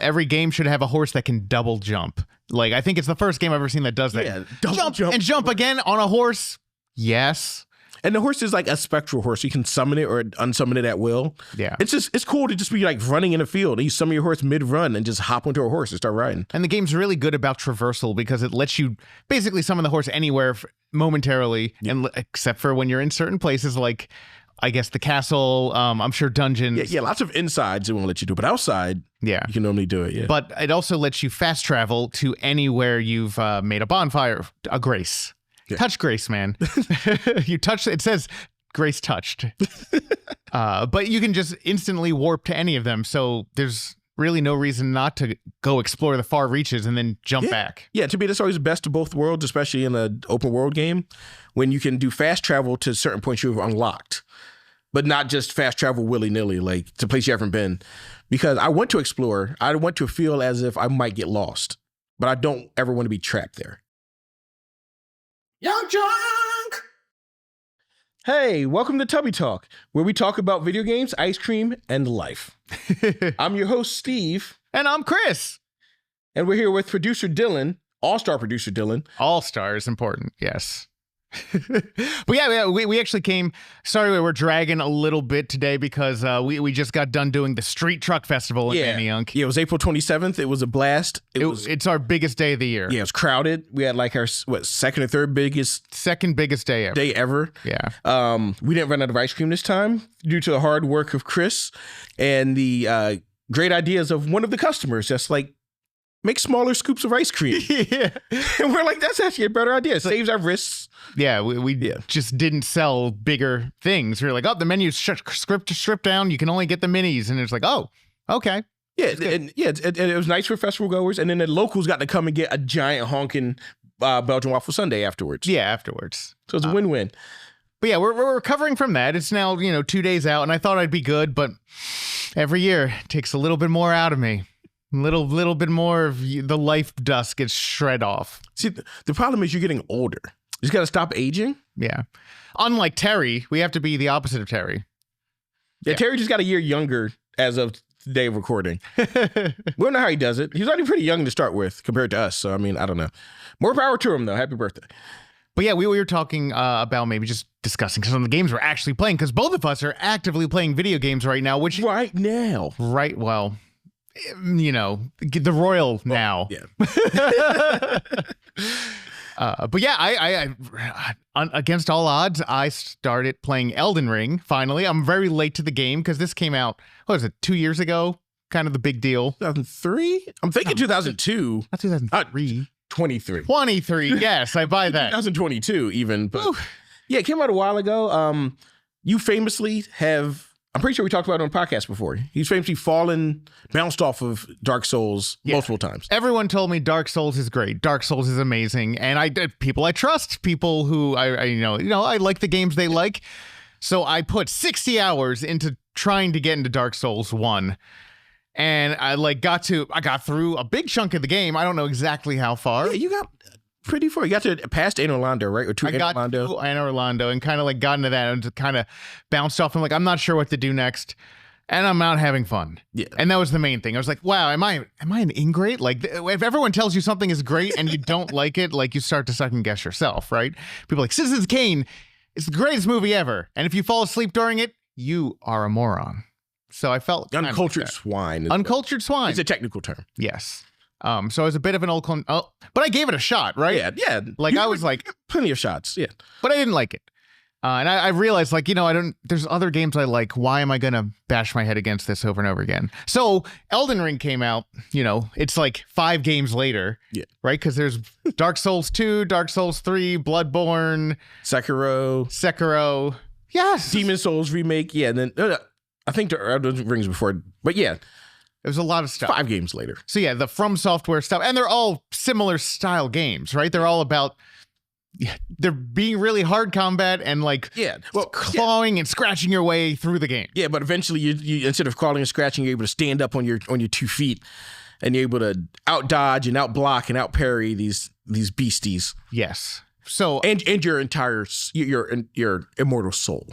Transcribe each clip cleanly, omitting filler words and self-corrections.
every game should have a horse that can double jump. Like, I think it's the first game I've ever seen that does that. Yeah, double jump and jump again on a horse. Yes. And the horse is like a spectral horse. You can summon it or unsummon it at will. Yeah. It's cool to just be like running in a field. And you summon your horse mid-run and just hop onto a horse and start riding. And the game's really good about traversal because it lets you basically summon the horse anywhere momentarily, and except for when you're in certain places like, I guess, the castle, I'm sure dungeons. Yeah, lots of insides it won't let you do. But outside, yeah, you can normally do it, yeah. But it also lets you fast travel to anywhere you've made a bonfire, a grace. Yeah. Touch grace, man. You touch, it says grace touched. But you can just instantly warp to any of them. So there's really no reason not to go explore the far reaches and then jump back. Yeah, to me, that's always the best of both worlds, especially in an open world game, when you can do fast travel to certain points you've unlocked, but not just fast travel willy-nilly, like to a place you haven't been. Because I want to explore. I want to feel as if I might get lost, but I don't ever want to be trapped there. Young Junk! Hey, welcome to Tubby Talk, where we talk about video games, ice cream, and life. I'm your host, Steve. And I'm Chris. And we're here with producer Dylan, all-star producer Dylan. All-star is important, yes. But yeah, we actually came. Sorry, we're dragging a little bit today because we just got done doing the Street Truck Festival in Manayunk. Yeah, it was April 27th. It was a blast. It's our biggest day of the year. Yeah, it was crowded. We had like our second or third biggest day ever. Yeah. We didn't run out of ice cream this time due to the hard work of Chris and the great ideas of one of the customers. Just like, make smaller scoops of ice cream. Yeah. And we're like, that's actually a better idea. It saves our wrists. Yeah, we just didn't sell bigger things. We were like, oh, the menu's stripped down. You can only get the minis. And it's like, oh, okay. Yeah, it was nice for festival goers. And then the locals got to come and get a giant honking Belgian waffle sundae afterwards. Yeah, afterwards. So it's a win-win. But yeah, we're recovering from that. It's now, 2 days out. And I thought I'd be good. But every year it takes a little bit more out of me. Little bit more of the life dust gets shred off. See, the problem is you're getting older. You just got to stop aging. Yeah. Unlike Terry, we have to be the opposite of Terry. Yeah, Terry just got a year younger as of today of recording. We don't know how he does it. He's already pretty young to start with compared to us. So, I mean, I don't know. More power to him, though. Happy birthday. But yeah, we were talking about maybe just discussing some of the games we're actually playing, because both of us are actively playing video games right now, which... Right now. Right, well... the royal now. Yeah. But yeah, I against all odds, I started playing Elden Ring. Finally, I'm very late to the game because this came out, what was it, 2 years ago? Kind of the big deal. 2003? I'm thinking 2002. Not 2003. 23. 23, yes, I buy that. 2022 even. But yeah, it came out a while ago. You famously have... I'm pretty sure we talked about it on the podcast before. He's famously bounced off of Dark Souls multiple times. Everyone told me Dark Souls is great. Dark Souls is amazing. And people I trust, people who I like the games they like. So I put 60 hours into trying to get into Dark Souls 1. And I got through a big chunk of the game. I don't know exactly how far. Yeah, you got pretty far. You got to past Anne Orlando, right? Or I got to Anne Orlando and kind of got into that and just kind of bounced off. I'm like, I'm not sure what to do next. And I'm not having fun. Yeah. And that was the main thing. I was like, wow, am I an ingrate? Like, if everyone tells you something is great and you don't like it, like, you start to second guess yourself, right? People are like, Citizen Kane is the greatest movie ever. And if you fall asleep during it, you are a moron. So I felt uncultured swine. Uncultured swine. It's a technical term. Yes. So I was a bit of an old but I gave it a shot, right? Yeah. Like, I was like, plenty of shots. Yeah. But I didn't like it. And I realized, like, there's other games I like. Why am I going to bash my head against this over and over again? So Elden Ring came out, it's like 5 games later. Yeah. Right? Because there's Dark Souls 2, Dark Souls 3, Bloodborne, Sekiro. Yes. Demon Souls remake. Yeah. And then I think the Elden Rings before, but yeah. It was a lot of stuff. 5 games later. So yeah, the From Software stuff, and they're all similar style games, right? They're all about, they're being really hard combat and like clawing and scratching your way through the game. Yeah, but eventually you instead of crawling and scratching, you're able to stand up on your 2 feet, and you're able to out dodge and out block and out parry these beasties. Yes. So and your entire your immortal soul.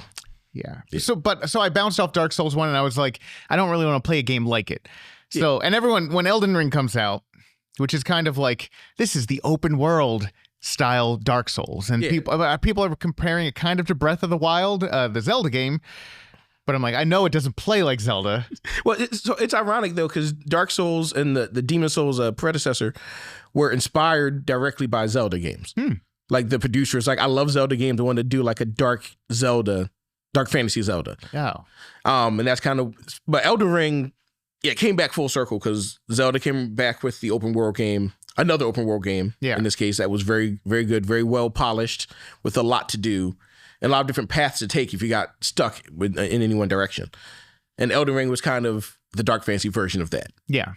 Yeah. So I bounced off Dark Souls 1 and I was like, I don't really want to play a game like it. So, and everyone, when Elden Ring comes out, which is kind of like, this is the open world style Dark Souls. And people are comparing it kind of to Breath of the Wild, the Zelda game. But I'm like, I know it doesn't play like Zelda. Well, it's ironic, though, because Dark Souls and the Demon Souls predecessor were inspired directly by Zelda games. Like the producers, like, I love Zelda games. They want to do like a dark fantasy Zelda. Yeah. And that's kind of, but Elden Ring, it came back full circle because Zelda came back with the open world game, another open world game. In this case, that was very, very good, very well polished with a lot to do. And a lot of different paths to take if you got stuck in any one direction. And Elden Ring was kind of the dark fantasy version of that. Yeah.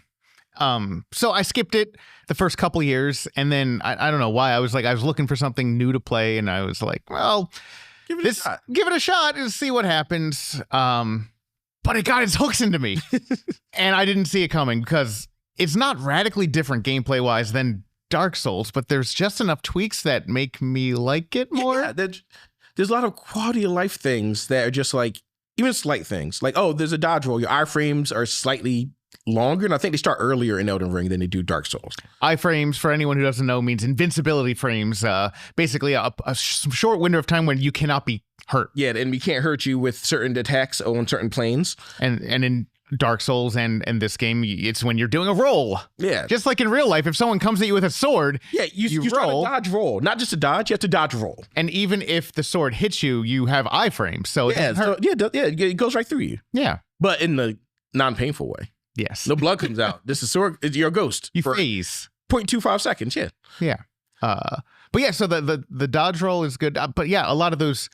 So I skipped it the first couple years, and then I don't know why. I was looking for something new to play, and I was like, well, give it a shot and see what happens. But it got its hooks into me. And I didn't see it coming because it's not radically different gameplay wise than Dark Souls, but there's just enough tweaks that make me like it more. Yeah, there's a lot of quality of life things that are just like, even slight things. Like, oh, there's a dodge roll. Your iframes are slightly longer, and I think they start earlier in Elden Ring than they do Dark Souls. Iframes, for anyone who doesn't know, means invincibility frames. Basically, a short window of time when you cannot be hurt. Yeah, and we can't hurt you with certain attacks on certain planes. And in Dark Souls and this game, it's when you're doing a roll. Yeah. Just like in real life, if someone comes at you with a sword, you roll. Dodge roll. Not just a dodge, you have to dodge roll. And even if the sword hits you, you have iframes. So it doesn't hurt. It goes right through you. Yeah. But in the non-painful way. Yes. No blood comes out. This is sword. You're a ghost. You phase. 0.25 seconds, yeah. Yeah. But yeah, so the dodge roll is good. But yeah, a lot of those...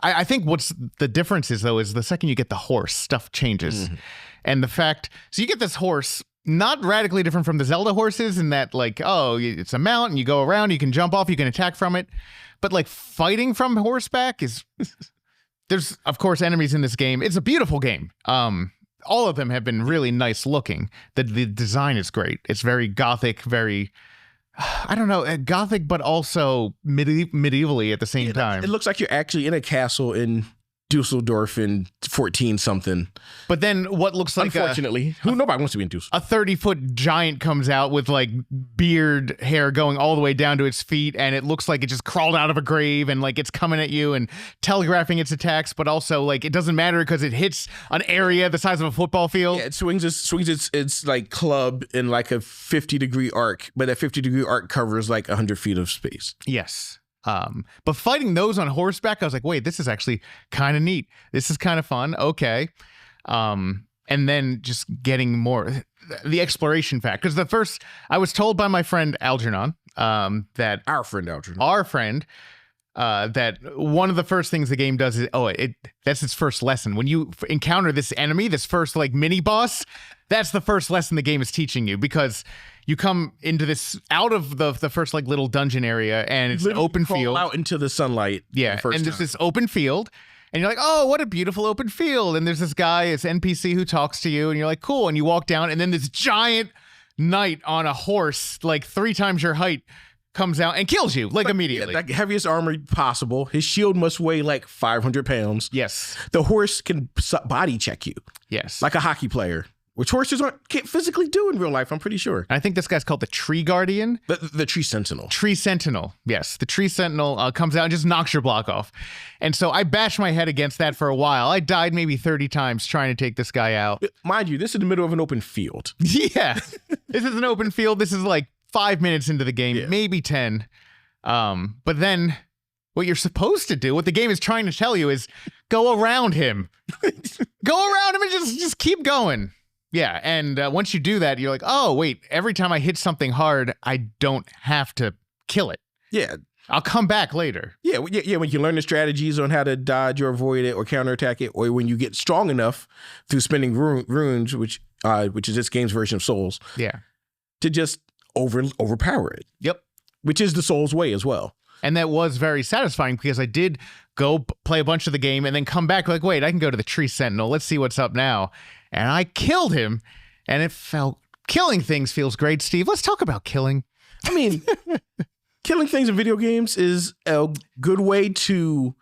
I think what's the difference is, though, is the second you get the horse, stuff changes. And the fact... So you get this horse, not radically different from the Zelda horses in that, like, oh, it's a mount and you go around, you can jump off, you can attack from it. But, like, fighting from horseback is... There's, of course, enemies in this game. It's a beautiful game. All of them have been really nice looking. The design is great. It's very gothic, very... I don't know, gothic, but also medievally at the same time. It looks like you're actually in a castle in Dusseldorf in 14 something. But then what looks like unfortunately, nobody wants to be in Dusseldorf. A 30-foot giant comes out with like beard hair going all the way down to its feet, and it looks like it just crawled out of a grave, and like it's coming at you and telegraphing its attacks, but also like it doesn't matter because it hits an area the size of a football field. Yeah, it swings its like club in like a 50-degree arc, but that 50-degree arc covers like 100 feet of space. Yes. But fighting those on horseback, I was like, wait, this is actually kind of neat. This is kind of fun. Okay. And then just getting more the exploration fact. Because I was told by my friend Algernon, that our friend, that one of the first things the game does is, that's its first lesson. When you encounter this enemy, this first like mini boss, that's the first lesson the game is teaching you, because you come into this out of the first like little dungeon area, and it's an open field out into the sunlight. Yeah, and there's this open field, and you're like, oh, what a beautiful open field. And there's this guy, this NPC who talks to you, and you're like, cool. And you walk down, and then this giant knight on a horse, like 3 times your height, comes out and kills you like immediately. Yeah, like heaviest armor possible. His shield must weigh like 500 pounds. Yes. The horse can body check you. Yes. Like a hockey player. Which horses can't physically do in real life, I'm pretty sure. I think this guy's called the Tree Guardian. The Tree Sentinel. Tree Sentinel, yes. The Tree Sentinel comes out and just knocks your block off. And so I bashed my head against that for a while. I died maybe 30 times trying to take this guy out. Mind you, this is in the middle of an open field. Yeah. This is an open field. This is like 5 minutes into the game, maybe 10. But then what you're supposed to do, what the game is trying to tell you, is go around him. Go around him and just keep going. Yeah, and once you do that, you're like, oh, wait, every time I hit something hard, I don't have to kill it. Yeah. I'll come back later. Yeah, when you learn the strategies on how to dodge or avoid it or counterattack it, or when you get strong enough through spending runes, which is this game's version of Souls. Yeah. To just overpower it. Yep. Which is the Souls way as well. And that was very satisfying, because I did go play a bunch of the game and then come back like, wait, I can go to the Tree Sentinel. Let's see what's up now. And I killed him, and killing things feels great, Steve. Let's talk about killing. I mean, killing things in video games is a good way to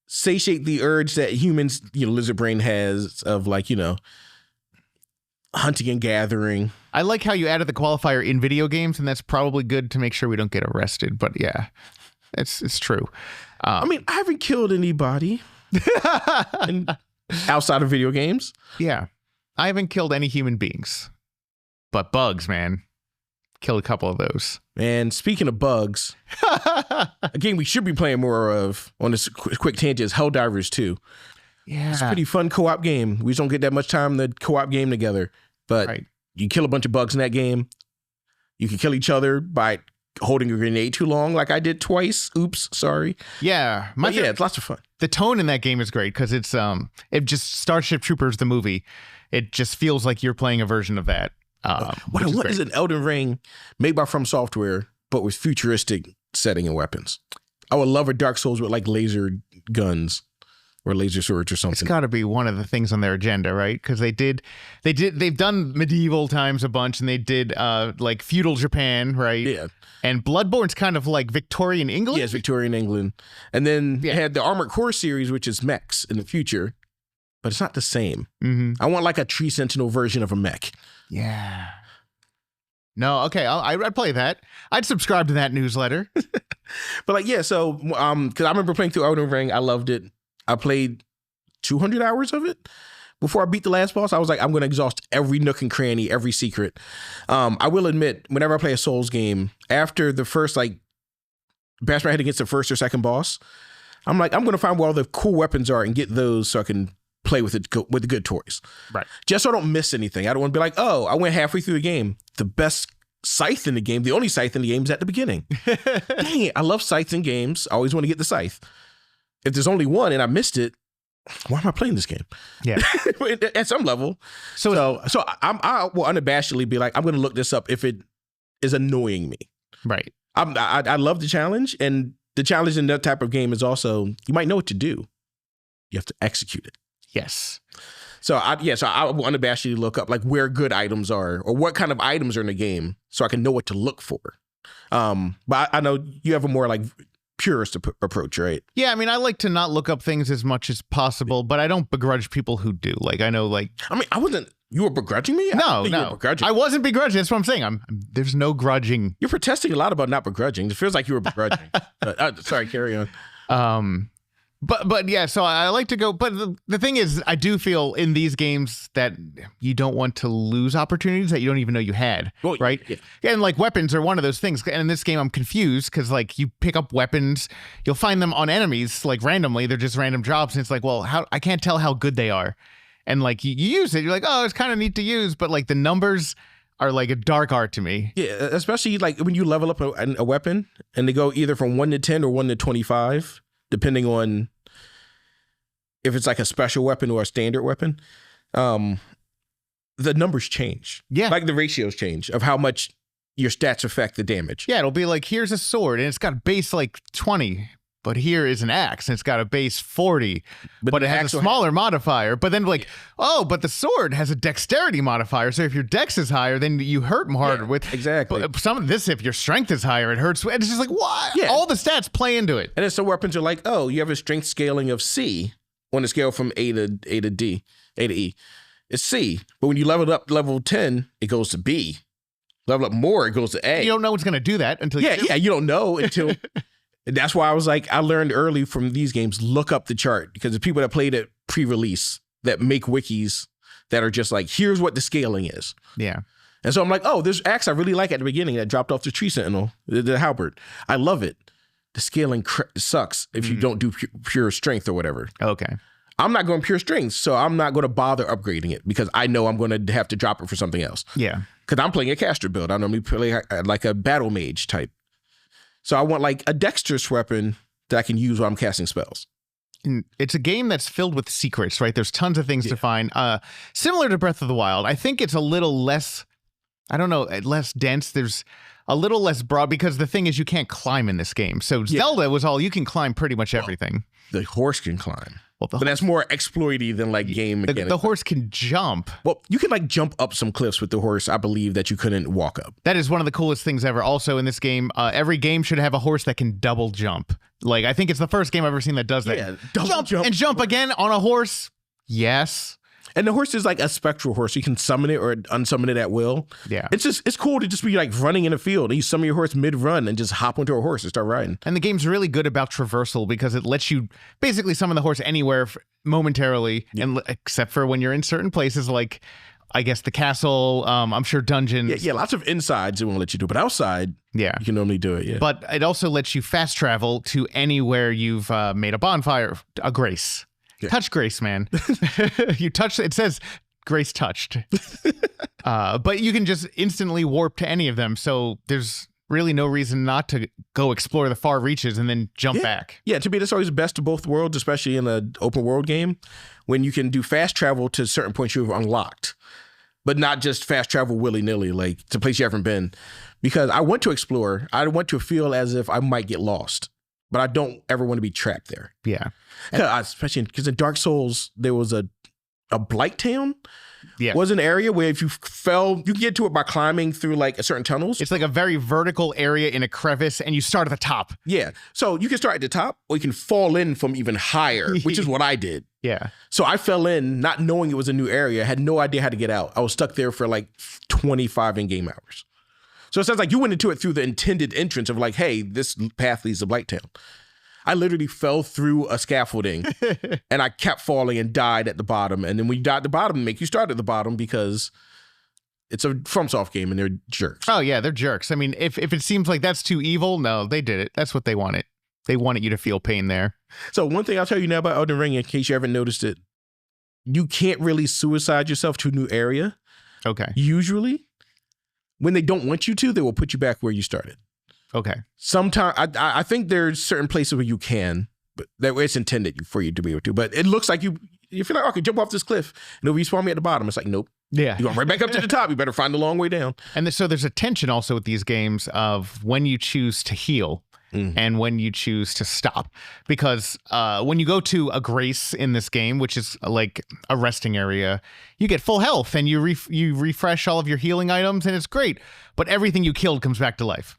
satiate the urge that humans, lizard brain has of like, hunting and gathering. I like how you added the qualifier in video games, and that's probably good to make sure we don't get arrested. But yeah, it's true. I mean, I haven't killed anybody outside of video games. Yeah, I haven't killed any human beings, but bugs, man. Killed a couple of those. And speaking of bugs, a game we should be playing more of on this quick tangent is Helldivers 2. Yeah. It's a pretty fun co-op game. We just don't get that much time to co-op game together. But you kill a bunch of bugs in that game. You can kill each other by holding a grenade too long, like I did twice. Oops, sorry. Yeah. It's lots of fun. The tone in that game is great because it's it just Starship Troopers, the movie. It just feels like you're playing a version of that. What is an Elden Ring made by From Software, but with futuristic setting and weapons? I would love a Dark Souls with like laser guns or laser swords or something. It's got to be one of the things on their agenda, right? Because they've done medieval times a bunch, and they did like feudal Japan, right? Yeah. And Bloodborne's kind of like Victorian England. Yes, Victorian England. And then you had the Armored Core series, which is mechs in the future, but it's not the same. Mm-hmm. I want like a Tree Sentinel version of a mech. Yeah. No, okay, I'd play that. I'd subscribe to that newsletter. But like, yeah, so because I remember playing through Elden Ring, I loved it. I played 200 hours of it before I beat the last boss. I was like, I'm going to exhaust every nook and cranny, every secret. I will admit, whenever I play a Souls game, after the first like bash my head against the first or second boss, I'm like, I'm going to find where all the cool weapons are and get those so I can play with the good toys. Right. Just so I don't miss anything. I don't want to be like, oh, I went halfway through the game. The best scythe in the game, the only scythe in the game is at the beginning. Dang it. I love scythes in games. I always want to get the scythe. If there's only one and I missed it, why am I playing this game? Yeah. At some level. So I will unabashedly be like, I'm going to look this up if it is annoying me. Right. I love the challenge. And the challenge in that type of game is also, you might know what to do. You have to execute it. Yes. So I will unabashedly look up like where good items are or what kind of items are in the game so I can know what to look for. But I know you have a more like purist approach, right? Yeah, I mean, I like to not look up things as much as possible, but I don't begrudge people who do. Like, I know, like... I mean, you were begrudging me? No. I wasn't begrudging. That's what I'm saying. There's no grudging. You're protesting a lot about not begrudging. It feels like you were begrudging. Sorry, carry on. But yeah, so I like to go. But the thing is, I do feel in these games that you don't want to lose opportunities that you don't even know you had, right? Yeah. And like weapons are one of those things. And in this game, I'm confused because like you pick up weapons, you'll find them on enemies like randomly. They're just random drops, and it's like, well, I can't tell how good they are. And like you use it, you're like, oh, it's kind of neat to use, but like the numbers are like a dark art to me. Yeah, especially like when you level up a weapon and they go either from 1 to 10 or 1 to 25. Depending on if it's like a special weapon or a standard weapon, the numbers change. Yeah. Like the ratios change of how much your stats affect the damage. Yeah, it'll be like, here's a sword and it's got a base like 20, but here is an axe and it's got a base 40, but it has a smaller modifier. But then like, oh, but the sword has a dexterity modifier. So if your dex is higher, then you hurt harder with. Exactly. But some of this, if your strength is higher, it hurts. And it's just like, what? Yeah. All the stats play into it. And then some weapons are like, oh, you have a strength scaling of C on a scale from A to E. It's C. But when you level up level 10, it goes to B. Level up more, it goes to A. You don't know what's going to do that until you do. Yeah, you don't know until... That's why I was like, I learned early from these games, look up the chart, because the people that played it pre-release that make wikis that are just like, here's what the scaling is. Yeah. And so I'm like, oh, there's axe I really like at the beginning that dropped off the Tree Sentinel, the halberd. I love it. The scaling sucks if you don't do pure strength or whatever. Okay. I'm not going pure strength, so I'm not going to bother upgrading it because I know I'm going to have to drop it for something else. Yeah. Because I'm playing a caster build. I normally play like a battle mage type. So I want like a dexterous weapon that I can use while I'm casting spells. It's a game that's filled with secrets, right? There's tons of things to find. Similar to Breath of the Wild. I think it's a little less, I don't know, less dense. There's a little less broad because the thing is you can't climb in this game. So Zelda was all, you can climb pretty much everything. The horse can climb. Well, but that's more exploity than like game mechanics. The horse can jump. Well, you can like jump up some cliffs with the horse, I believe, that you couldn't walk up. That is one of the coolest things ever. Also in this game, every game should have a horse that can double jump. Like, I think it's the first game I've ever seen that does that. Yeah, double jump. And jump again on a horse. Yes. And the horse is like a spectral horse. You can summon it or unsummon it at will. Yeah. It's cool to just be like running in a field and you summon your horse mid-run and just hop onto a horse and start riding. And the game's really good about traversal because it lets you basically summon the horse anywhere momentarily, and except for when you're in certain places like, I guess, the castle, I'm sure dungeons. Yeah, lots of insides it won't let you do, but outside, you can normally do it, yeah. But it also lets you fast travel to anywhere you've made a bonfire, a grace. Yeah. Touch grace, man. You touch, it says grace touched. But you can just instantly warp to any of them, so there's really no reason not to go explore the far reaches and then jump back. Yeah, to me, that's always the best of both worlds, especially in an open world game, when you can do fast travel to certain points you've unlocked, but not just fast travel willy-nilly, like to a place you haven't been. Because I want to explore. I want to feel as if I might get lost, but I don't ever want to be trapped there. Yeah. Especially because in Dark Souls, there was a blight town. Yeah. Was an area where if you fell, you can get to it by climbing through like a certain tunnels. It's like a very vertical area in a crevice and you start at the top. Yeah. So you can start at the top or you can fall in from even higher, which is what I did. Yeah. So I fell in not knowing it was a new area, had no idea how to get out. I was stuck there for like 25 in-game hours. So it sounds like you went into it through the intended entrance of like, hey, this path leads to Blighttown. I literally fell through a scaffolding and I kept falling and died at the bottom. And then when you die at the bottom, they make you start at the bottom because it's a FromSoft game and they're jerks. Oh, yeah, they're jerks. I mean, if it seems like that's too evil, no, they did it. That's what they wanted. They wanted you to feel pain there. So one thing I'll tell you now about Elden Ring, in case you haven't noticed it, you can't really suicide yourself to a new area. Okay. Usually. When they don't want you to, they will put you back where you started. Okay. Sometimes I think there's certain places where you can, but that way it's intended for you to be able to. But it looks like you feel like, okay, jump off this cliff and it'll respawn me at the bottom. It's like, nope. Yeah. You're going right back up to the top. You better find the long way down. And so there's a tension also with these games of when you choose to heal and when you choose to stop. Because when you go to a grace in this game, which is like a resting area, you get full health and you refresh all of your healing items and it's great. But everything you killed comes back to life.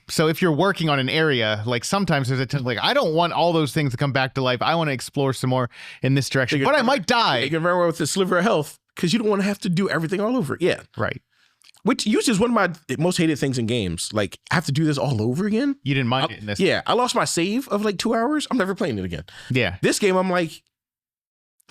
So if you're working on an area, like sometimes there's a tension, like I don't want all those things to come back to life. I want to explore some more in this direction, but I might die. You can run away with a sliver of health because you don't want to have to do everything all over. Yeah. Right. Which usually is one of my most hated things in games. Like, I have to do this all over again. You didn't mind it in this. Yeah. I lost my save of like 2 hours. I'm never playing it again. Yeah. This game, I'm like,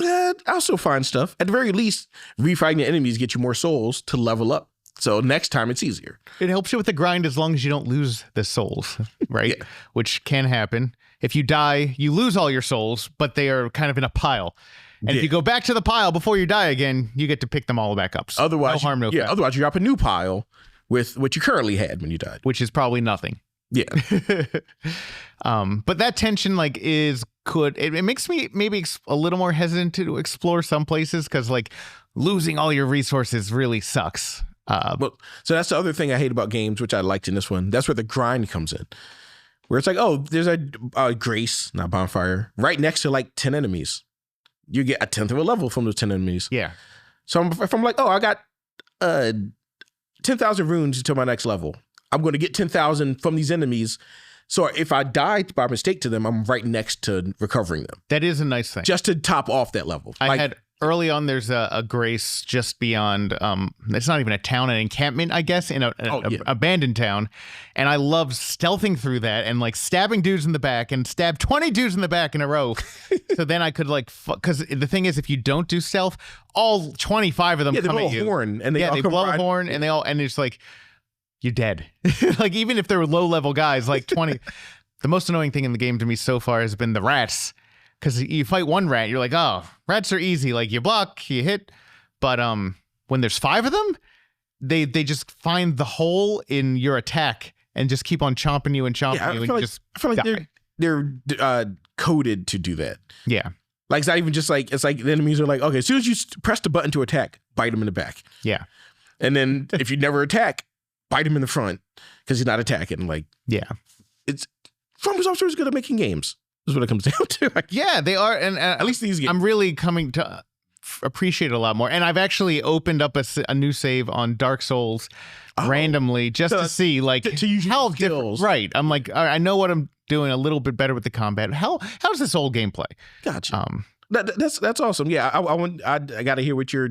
I'll still find stuff. At the very least, refighting the enemies get you more souls to level up. So next time it's easier. It helps you with the grind as long as you don't lose the souls, right? Yeah. Which can happen. If you die, you lose all your souls, but they are kind of in a pile. And if you go back to the pile before you die again, you get to pick them all back up. So otherwise, no harm, no foul. Otherwise you drop a new pile with what you currently had when you died. Which is probably nothing. Yeah. But that tension like it makes me maybe a little more hesitant to explore some places because like losing all your resources really sucks. So that's the other thing I hate about games, which I liked in this one. That's where the grind comes in. Where it's like, oh, there's a grace, not bonfire, right next to like 10 enemies. You get a 10th of a level from those 10 enemies. Yeah. So if I'm like, oh, I got 10,000 runes until my next level. I'm going to get 10,000 from these enemies. So if I die by mistake to them, I'm right next to recovering them. That is a nice thing. Just to top off that level. Early on, there's a grace just beyond, it's not even a town, an encampment, I guess, in an abandoned town. And I love stealthing through that and like stabbing dudes in the back and stab 20 dudes in the back in a row. So then I could like, because the thing is, if you don't do stealth, all 25 of them come at you. Horn and they blow a horn and and it's like, you're dead. Like even if they were low level guys, like 20, the most annoying thing in the game to me so far has been the rats. Because you fight one rat, you're like, oh, rats are easy. Like you block, you hit. But when there's 5 of them, they just find the hole in your attack and just keep on chomping you and chomping you. I feel like they're coded to do that. Yeah. Like it's not even just like, it's like the enemies are like, okay, as soon as you press the button to attack, bite them in the back. Yeah. And then if you never attack, bite him in the front because he's not attacking. Like, yeah. FromSoft is good at making games. Is what it comes down to. Yeah, they are. And at least these games. I'm really coming to appreciate it a lot more. And I've actually opened up a new save on Dark Souls randomly just to see like to use how skills. Right. I'm like, all right, I know what I'm doing a little bit better with the combat. How does this old game play? Gotcha. That's awesome. Yeah, I got to hear what your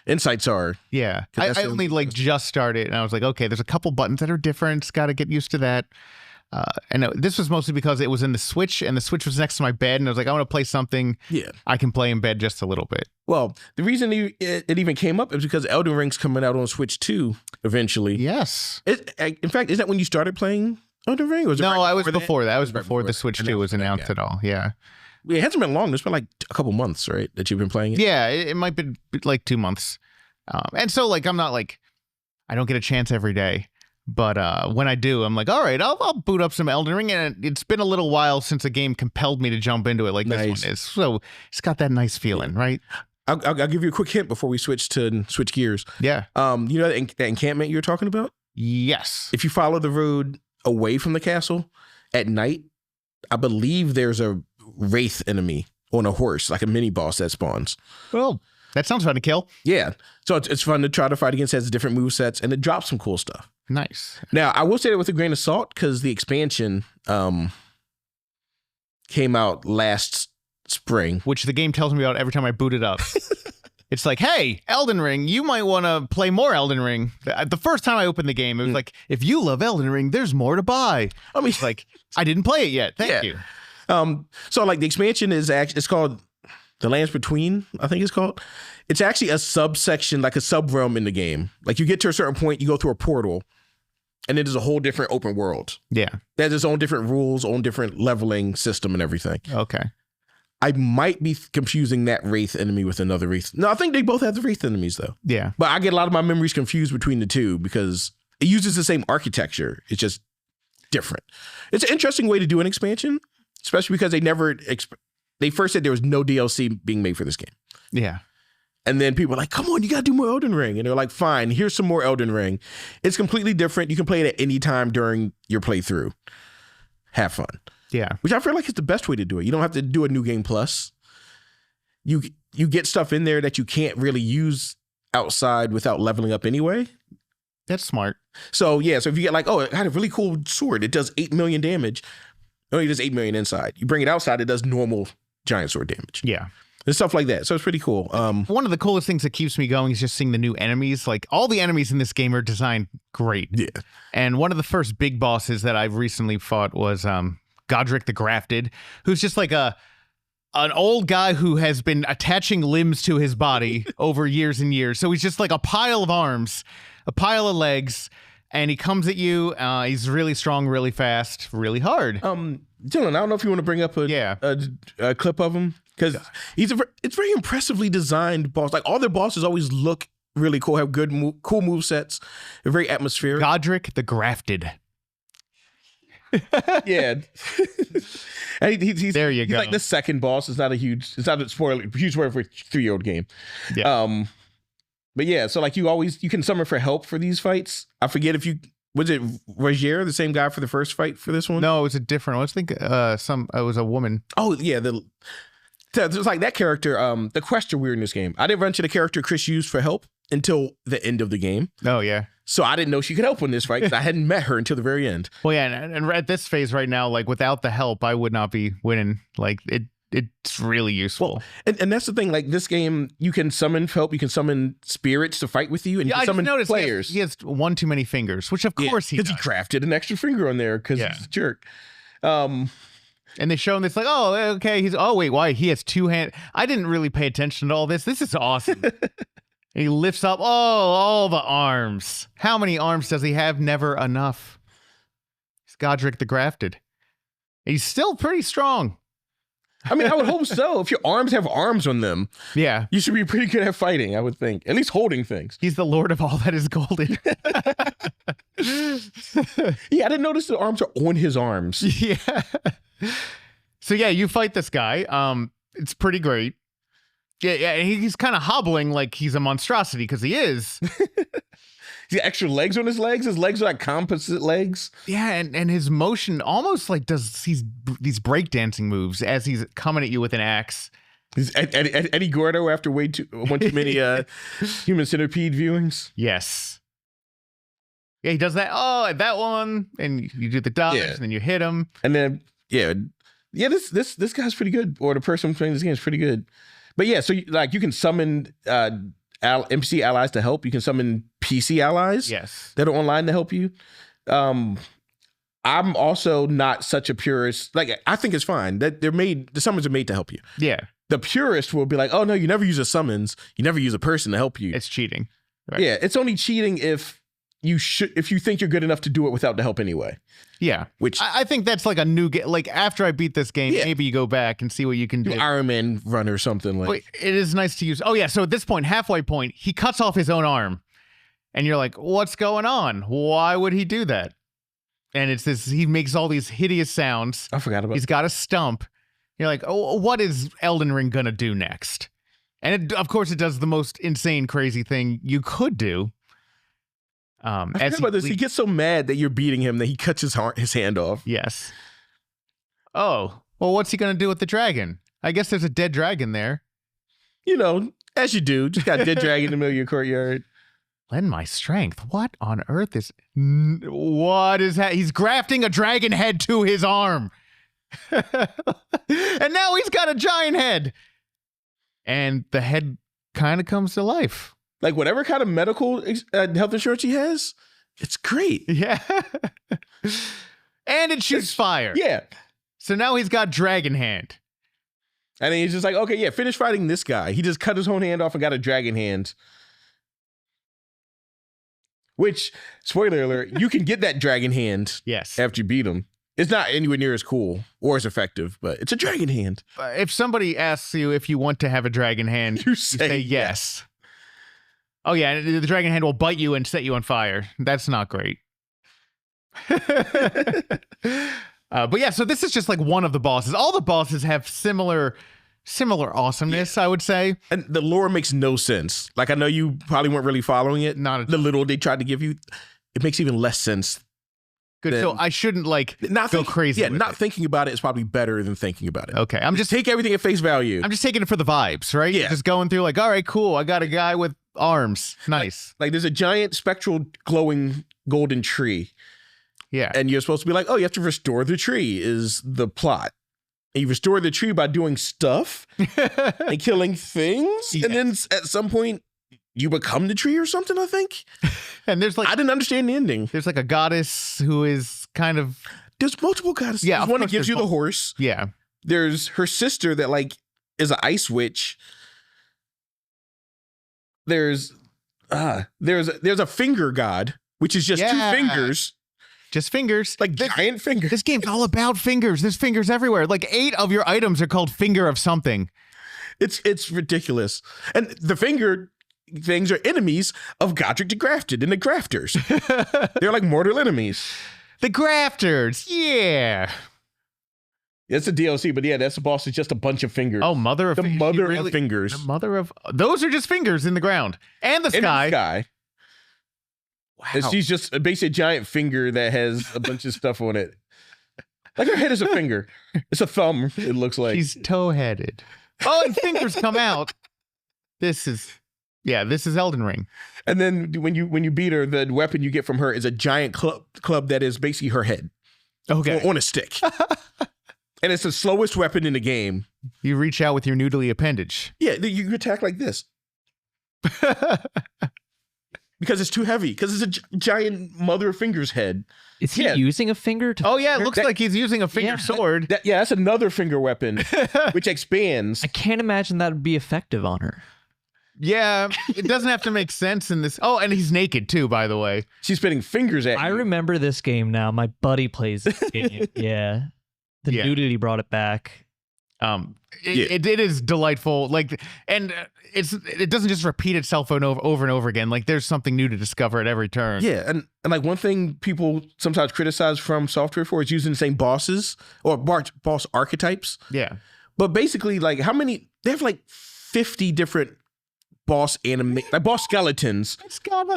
insights are. Yeah, I only like just started, and I was like, okay, there's a couple buttons that are different. Got to get used to that. And this was mostly because it was in the Switch, and the Switch was next to my bed, and I was like, I want to play something I can play in bed just a little bit. Well, the reason it even came up is because Elden Ring's coming out on Switch 2 eventually. Yes. In fact, is that when you started playing Elden Ring? Or was it I was before that. I was before the Switch 2 was announced at all. Yeah. It hasn't been long. It's been like a couple months, right, that you've been playing it? Yeah, it might be like 2 months. And so, like, I'm not like, I don't get a chance every day. But when I do, I'm like, all right, I'll boot up some Elden Ring. And it's been a little while since a game compelled me to jump into it like this one is. So it's got that nice feeling, right? I'll give you a quick hint before we switch gears. Yeah. You know that encampment you were talking about? Yes. If you follow the road away from the castle at night, I believe there's a wraith enemy on a horse, like a mini boss that spawns. Well, that sounds fun to kill. Yeah. So it's fun to try to fight against. It has different movesets, and it drops some cool stuff. Nice. Now, I will say that with a grain of salt, because the expansion came out last spring. Which the game tells me about every time I boot it up. It's like, hey, Elden Ring, you might want to play more Elden Ring. The first time I opened the game, it was like, if you love Elden Ring, there's more to buy. I mean, it's like, I didn't play it yet. Thank you. So like the expansion is actually, it's called The Lands Between, I think it's called. It's actually a subsection, like a sub-realm in the game. Like you get to a certain point, you go through a portal, and then there's a whole different open world. Yeah. That has its own different rules, own different leveling system and everything. Okay. I might be confusing that wraith enemy with another wraith. No, I think they both have the wraith enemies though. Yeah. But I get a lot of my memories confused between the two because it uses the same architecture. It's just different. It's an interesting way to do an expansion, especially because they first said there was no DLC being made for this game. Yeah. And then people are like, come on, you got to do more Elden Ring. And they're like, fine, here's some more Elden Ring. It's completely different. You can play it at any time during your playthrough. Have fun. Yeah. Which I feel like is the best way to do it. You don't have to do a New Game Plus. You get stuff in there that you can't really use outside without leveling up anyway. That's smart. So yeah, so if you get like, oh, it had a really cool sword. It does 8 million damage. It only does 8 million inside. You bring it outside, it does normal giant sword damage. Yeah. And stuff like that. So it's pretty cool. One of the coolest things that keeps me going is just seeing the new enemies. Like all the enemies in this game are designed great. Yeah. And one of the first big bosses that I've recently fought was Godric the Grafted, who's just like an old guy who has been attaching limbs to his body over years and years. So he's just like a pile of arms, a pile of legs, and he comes at you. He's really strong, really fast, really hard. Dylan, I don't know if you want to bring up a clip of him, because it's very impressively designed boss. Like all their bosses always look really cool, have good cool movesets. They're very atmospheric. Godric the Grafted. Yeah. And he's there you go. Like the second boss. It's not a huge spoiler for a 3-year-old game. Yeah. But yeah, so like you can summon for help for these fights. I forget was it Rogier, the same guy for the first fight for this one? No, it was a different one. I think it was a woman. Oh yeah, there's like that character, the quest are weird in this game. I didn't run into the character Chris used for help until the end of the game. Oh yeah. So I didn't know she could help in this fight because I hadn't met her until the very end. Well, yeah, and at this phase right now, like without the help, I would not be winning. Like it's really useful. Well, and that's the thing. Like this game, you can summon help. You can summon spirits to fight with you, and you can summon players. He has one too many fingers, which of course he does. Because he crafted an extra finger on there because he's a jerk. And they show him this like, oh, okay, why? He has 2 hands. I didn't really pay attention to all this. This is awesome. He lifts up, all the arms. How many arms does he have? Never enough. He's Godric the Grafted. He's still pretty strong. I mean, I would hope so. If your arms have arms on them, yeah, you should be pretty good at fighting, I would think. At least holding things. He's the lord of all that is golden. Yeah, I didn't notice the arms are on his arms. Yeah. So yeah, you fight this guy. It's pretty great. Yeah, he's kind of hobbling like he's a monstrosity because he is. He's got extra legs on his legs. His legs are like composite legs. Yeah, and his motion almost like does these breakdancing moves as he's coming at you with an axe. He's Eddie Gordo after one too many Human Centipede viewings. Yes. Yeah, he does that. Oh, that one, and you do the dodge, and then you hit him. And then Yeah, this guy's pretty good, or the person playing this game is pretty good. But yeah, so you can summon NPC allies to help. You can summon PC allies that are online to help you. I'm also not such a purist. Like, I think it's fine that the summons are made to help you. Yeah. The purist will be like, oh no, you never use a summons. You never use a person to help you. It's cheating. Right. Yeah, it's only cheating if you think you're good enough to do it without the help anyway. Yeah. Which I think that's like a new game. Like, after I beat this game, maybe you go back and see what you can do. Iron Man run or something like. Wait, it is nice to use. Oh yeah. So at this point, halfway point, he cuts off his own arm, and you're like, what's going on? Why would he do that? And it's this, he makes all these hideous sounds. I forgot about. He's got a stump. You're like, oh, what is Elden Ring gonna do next? And of course, it does the most insane, crazy thing you could do. I forgot about this. He gets so mad that you're beating him that he cuts his hand off. Yes. Oh, well, what's he gonna do with the dragon? I guess there's a dead dragon there. You know, as you do. Just got a dead dragon in the middle of your courtyard. Lend my strength. What on earth is... What is that? He's grafting a dragon head to his arm. And now he's got a giant head. And the head kind of comes to life. Like, whatever kind of medical health insurance he has, it's great. Yeah. And it shoots fire. Yeah. So now he's got dragon hand. And then he's just like, okay, yeah, finish fighting this guy. He just cut his own hand off and got a dragon hand. Which, spoiler alert, you can get that dragon hand after you beat him. It's not anywhere near as cool or as effective, but it's a dragon hand. If somebody asks you if you want to have a dragon hand, you say yes. Oh yeah, the dragon hand will bite you and set you on fire. That's not great. But yeah, so this is just like one of the bosses. All the bosses have similar awesomeness, I would say. And the lore makes no sense. Like, I know you probably weren't really following it. The little they tried to give you, it makes even less sense. Good. So I shouldn't go crazy. Yeah, not thinking about it is probably better than thinking about it. Okay. Just take everything at face value. I'm just taking it for the vibes, right? Yeah. Just going through like, all right, cool. I got a guy with arms. Nice. Like there's a giant spectral glowing golden tree. Yeah. And you're supposed to be like, oh, you have to restore the tree is the plot. And you restore the tree by doing stuff and killing things. Yes. And then at some point, you become the tree or something, I think. And there's like... I didn't understand the ending. There's like a goddess who is kind of... There's multiple goddesses. Yeah. There's one that gives you the horse. Yeah. There's her sister that like is an ice witch. There's a finger god, which is just two fingers. Just fingers. Like giant fingers. This game's all about fingers. There's fingers everywhere. Like 8 of your items are called finger of something. It's ridiculous. And the finger things are enemies of Godric the Grafted and the Grafters. They're like mortal enemies. The Grafters. Yeah. It's a DLC, but yeah, that's the boss. It's just a bunch of fingers. Oh, mother of fingers. The mother of... Those are just fingers in the ground. And the sky. Wow. And she's just basically a giant finger that has a bunch of stuff on it. Like her head is a finger. It's a thumb, it looks like. She's toe-headed. Oh, and fingers come out. This is Elden Ring. And then when you beat her, the weapon you get from her is a giant club that is basically her head. Okay. On a stick. And it's the slowest weapon in the game. You reach out with your noodly appendage. Yeah, you attack like this. Because it's too heavy. Because it's a giant mother of fingers head. Is he using a finger? Oh, yeah. It looks like he's using a finger sword. That's another finger weapon, which expands. I can't imagine that would be effective on her. Yeah. It doesn't have to make sense in this. Oh, and he's naked, too, by the way. She's spitting fingers at you. I remember this game now. My buddy plays this game. Yeah. The nudity brought it back. It is delightful. Like, and it doesn't just repeat itself over and over again. Like, there's something new to discover at every turn. Yeah, and like one thing people sometimes criticize from software for is using the same bosses or boss archetypes. Yeah, but basically, like they have like 50 different boss skeletons,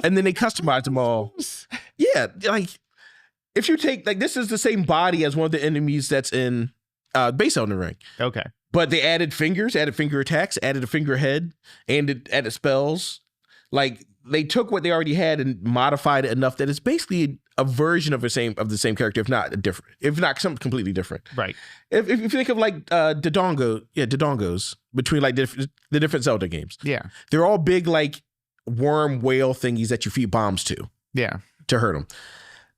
and then they customize them all. Yeah, like if you take like this is the same body as one of the enemies that's in base Elden Ring. Okay. But they added fingers, added finger attacks, added a finger head, and it added spells. Like they took what they already had and modified it enough that it's basically a version of the same character, if not something completely different. Right. If you think of like Dodongos between like the different Zelda games. Yeah. They're all big like worm whale thingies that you feed bombs to. Yeah. To hurt them.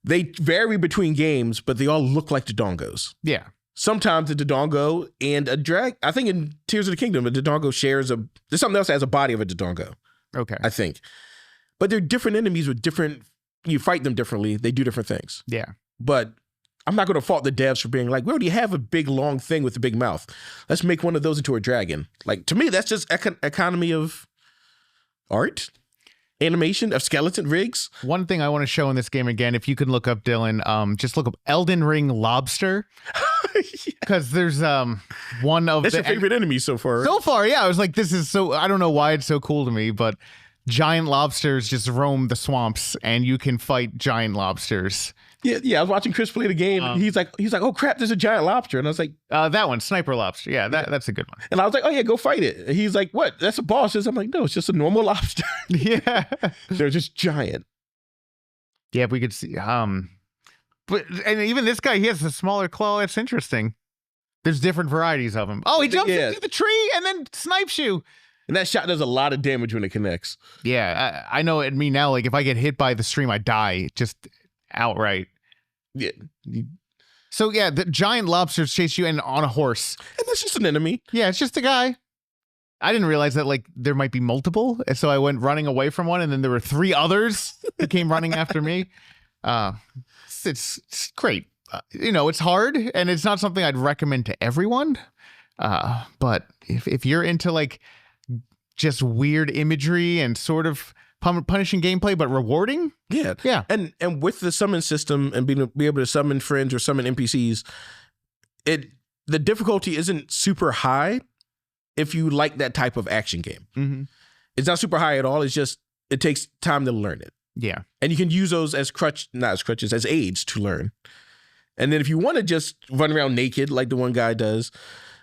They vary between games, but they all look like Dodongos. Yeah. Sometimes a Dodongo and a drag. I think in Tears of the Kingdom, a Dodongo there's something else that has a body of a Dodongo. Okay. I think. But they're different enemies with you fight them differently. They do different things. Yeah. But I'm not going to fault the devs for being like, we already have a big, long thing with a big mouth. Let's make one of those into a dragon. Like, to me, that's just economy of art, animation, of skeleton rigs. One thing I want to show in this game again, if you can look up, Dylan, just look up Elden Ring lobster. Because there's one of that's your favorite enemy so far. Right? So far, yeah. I was like, this is so, I don't know why it's so cool to me, but giant lobsters just roam the swamps and you can fight giant lobsters. Yeah. I was watching Chris play the game. And he's like, oh crap, there's a giant lobster. And I was like, that one, sniper lobster. Yeah, that's a good one. And I was like, oh yeah, go fight it. And he's like, what? That's a boss. I'm like, no, it's just a normal lobster. Yeah. They're just giant. Yeah, we could see. But and even this guy, he has a smaller claw. That's interesting. There's different varieties of him. Oh, he jumps into the tree and then snipes you. And that shot does a lot of damage when it connects. Yeah, I know at me now, like if I get hit by the stream, I die just outright. Yeah. So yeah, the giant lobsters chase you and on a horse. And that's just an enemy. Yeah, it's just a guy. I didn't realize that like there might be multiple. And so I went running away from one and then there were 3 others who came running after me. It's great. It's hard and it's not something I'd recommend to everyone. But if you're into like just weird imagery and sort of punishing gameplay, but rewarding. Yeah. And with the summon system and be able to summon friends or summon NPCs, the difficulty isn't super high if you like that type of action game. Mm-hmm. It's not super high at all. It's just, it takes time to learn it. Yeah. And you can use those as as aids to learn. And then if you want to just run around naked like the one guy does,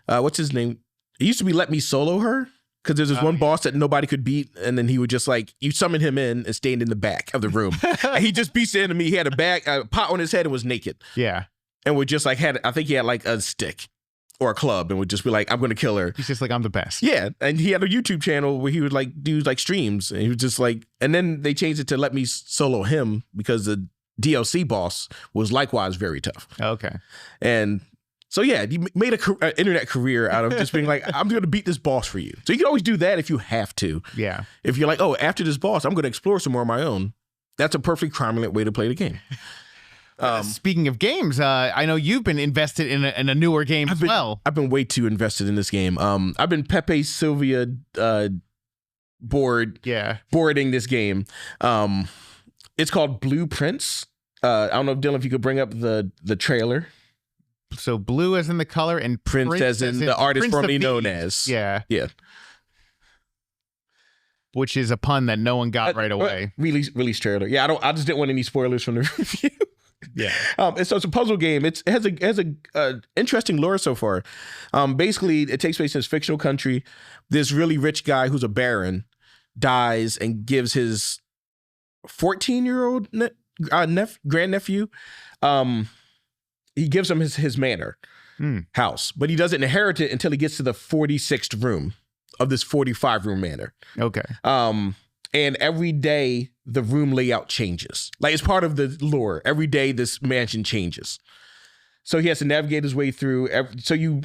what's his name? It used to be Let Me Solo Her. Because there's this one boss that nobody could beat, and then he would just like, you summon him in and stand in the back of the room. And he just beats the enemy. He had a pot on his head and was naked. Yeah. And would just like, I think he had like a stick or a club and would just be like, I'm going to kill her. He's just like, I'm the best. Yeah. And he had a YouTube channel where he would like do like streams. And he was just like, and then they changed it to Let Me Solo Him because the DLC boss was likewise very tough. Okay. And so yeah, he made an internet career out of just being like, I'm going to beat this boss for you. So you can always do that if you have to. Yeah. If you're like, oh, after this boss, I'm going to explore some more on my own. That's a perfect cromulent way to play the game. Speaking of games, I know you've been invested in a newer game as well. I've been way too invested in this game. I've been Pepe Sylvia boarding this game. It's called Blueprints. I don't know, Dylan, if you could bring up the trailer. So blue as in the color and Prince as in the artist formerly known as. Yeah. Yeah. Which is a pun that no one got right away. Release trailer. Yeah, I just didn't want any spoilers from the review. Yeah. And so it's a puzzle game. It has a interesting lore so far. Basically, it takes place in this fictional country. This really rich guy who's a baron dies and gives his 14-year-old grandnephew he gives him his manor house, but he doesn't inherit it until he gets to the 46th room of this 45-room manor. Okay. And every day the room layout changes. Like it's part of the lore. Every day this mansion changes. So he has to navigate his way through. So you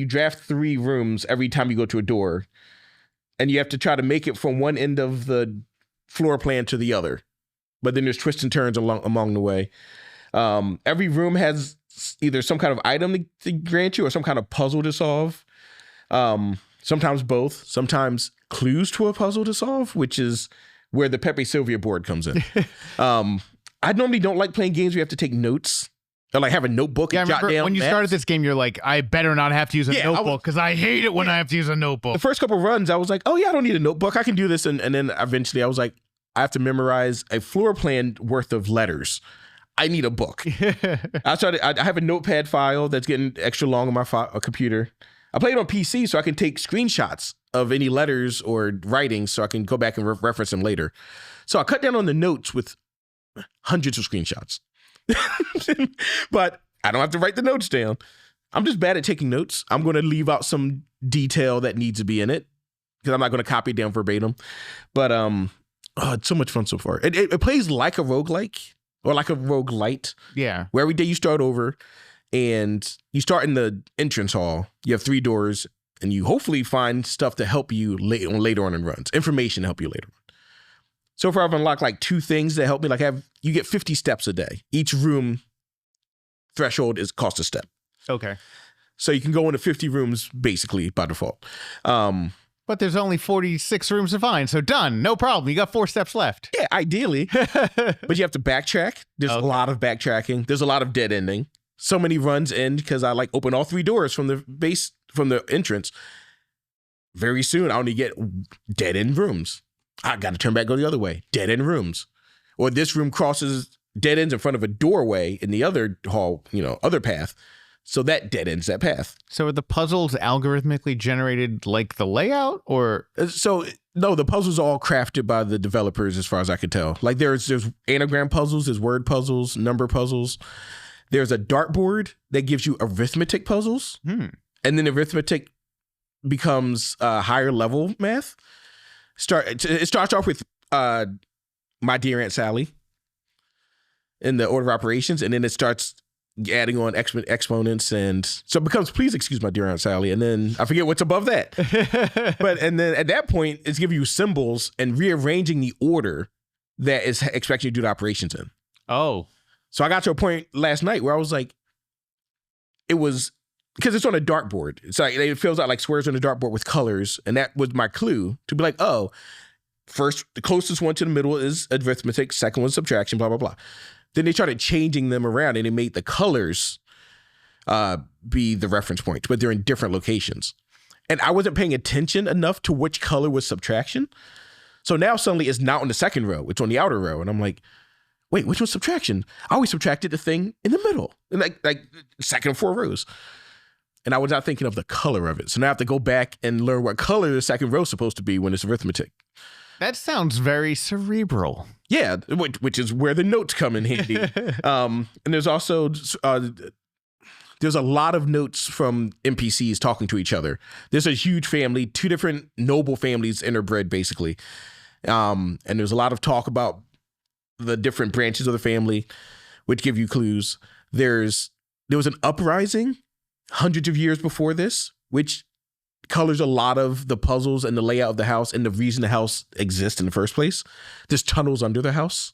draft 3 rooms every time you go to a door, and you have to try to make it from one end of the floor plan to the other. But then there's twists and turns along the way. Every room has either some kind of item to grant you or some kind of puzzle to solve. Sometimes both. Sometimes clues to a puzzle to solve, which is where the Pepe Sylvia board comes in. I normally don't like playing games where you have to take notes or like have a notebook and jot down. When you started this game, you're like, I better not have to use a notebook because I hate it when I have to use a notebook. The first couple of runs, I was like, oh yeah, I don't need a notebook. I can do this. And then eventually I was like, I have to memorize a floor plan worth of letters. I need a book. I have a notepad file that's getting extra long on my computer. I play it on PC so I can take screenshots of any letters or writings so I can go back and reference them later. So I cut down on the notes with hundreds of screenshots. But I don't have to write the notes down. I'm just bad at taking notes. I'm going to leave out some detail that needs to be in it because I'm not going to copy it down verbatim. But it's so much fun so far. It plays like a roguelike or like a roguelite. Yeah. Where every day you start over and you start in the entrance hall. You have 3 doors and you hopefully find stuff to help you later on in runs. Information to help you later on. So far, I've unlocked like 2 things that help me. Like you get 50 steps a day. Each room threshold costs a step. Okay. So you can go into 50 rooms basically by default. But there's only 46 rooms to find, so done. No problem. You got 4 steps left. Yeah, ideally. But you have to backtrack. There's a lot of backtracking. There's a lot of dead ending. So many runs end because I like open all 3 doors from the entrance. Very soon, I only get dead end rooms. I got to turn back, go the other way. Dead end rooms. Or this room crosses dead ends in front of a doorway in the other hall, other path. So that dead ends that path. So are the puzzles algorithmically generated like the layout or? So no, the puzzles are all crafted by the developers as far as I can tell. Like there's anagram puzzles, there's word puzzles, number puzzles. There's a dartboard that gives you arithmetic puzzles. And then arithmetic becomes higher level math. It starts off with My Dear Aunt Sally in the order of operations, and then it starts adding on exponents, and so it becomes Please Excuse My Dear Aunt Sally, and then I forget what's above that. And then at that point, it's giving you symbols and rearranging the order that is expecting you to do the operations in. Oh. So I got to a point last night where I was like, it was because it's on a dartboard. It's like it fills out like squares on a dartboard with colors, and that was my clue to be like, oh, first the closest one to the middle is arithmetic, second one subtraction, blah blah blah. Then they started changing them around, and they made the colors be the reference points, but they're in different locations. And I wasn't paying attention enough to which color was subtraction. So now suddenly it's not on the second row; it's on the outer row, and I'm like, wait, which one's subtraction? I always subtracted the thing in the middle, like second 4 rows. And I was not thinking of the color of it. So now I have to go back and learn what color the second row is supposed to be when it's arithmetic. That sounds very cerebral. Yeah, which is where the notes come in handy. And there's also, there's a lot of notes from NPCs talking to each other. There's a huge family, 2 different noble families interbred, basically. And there's a lot of talk about the different branches of the family, which give you clues. There was an uprising hundreds of years before this, which colors a lot of the puzzles and the layout of the house and the reason the house exists in the first place. There's tunnels under the house.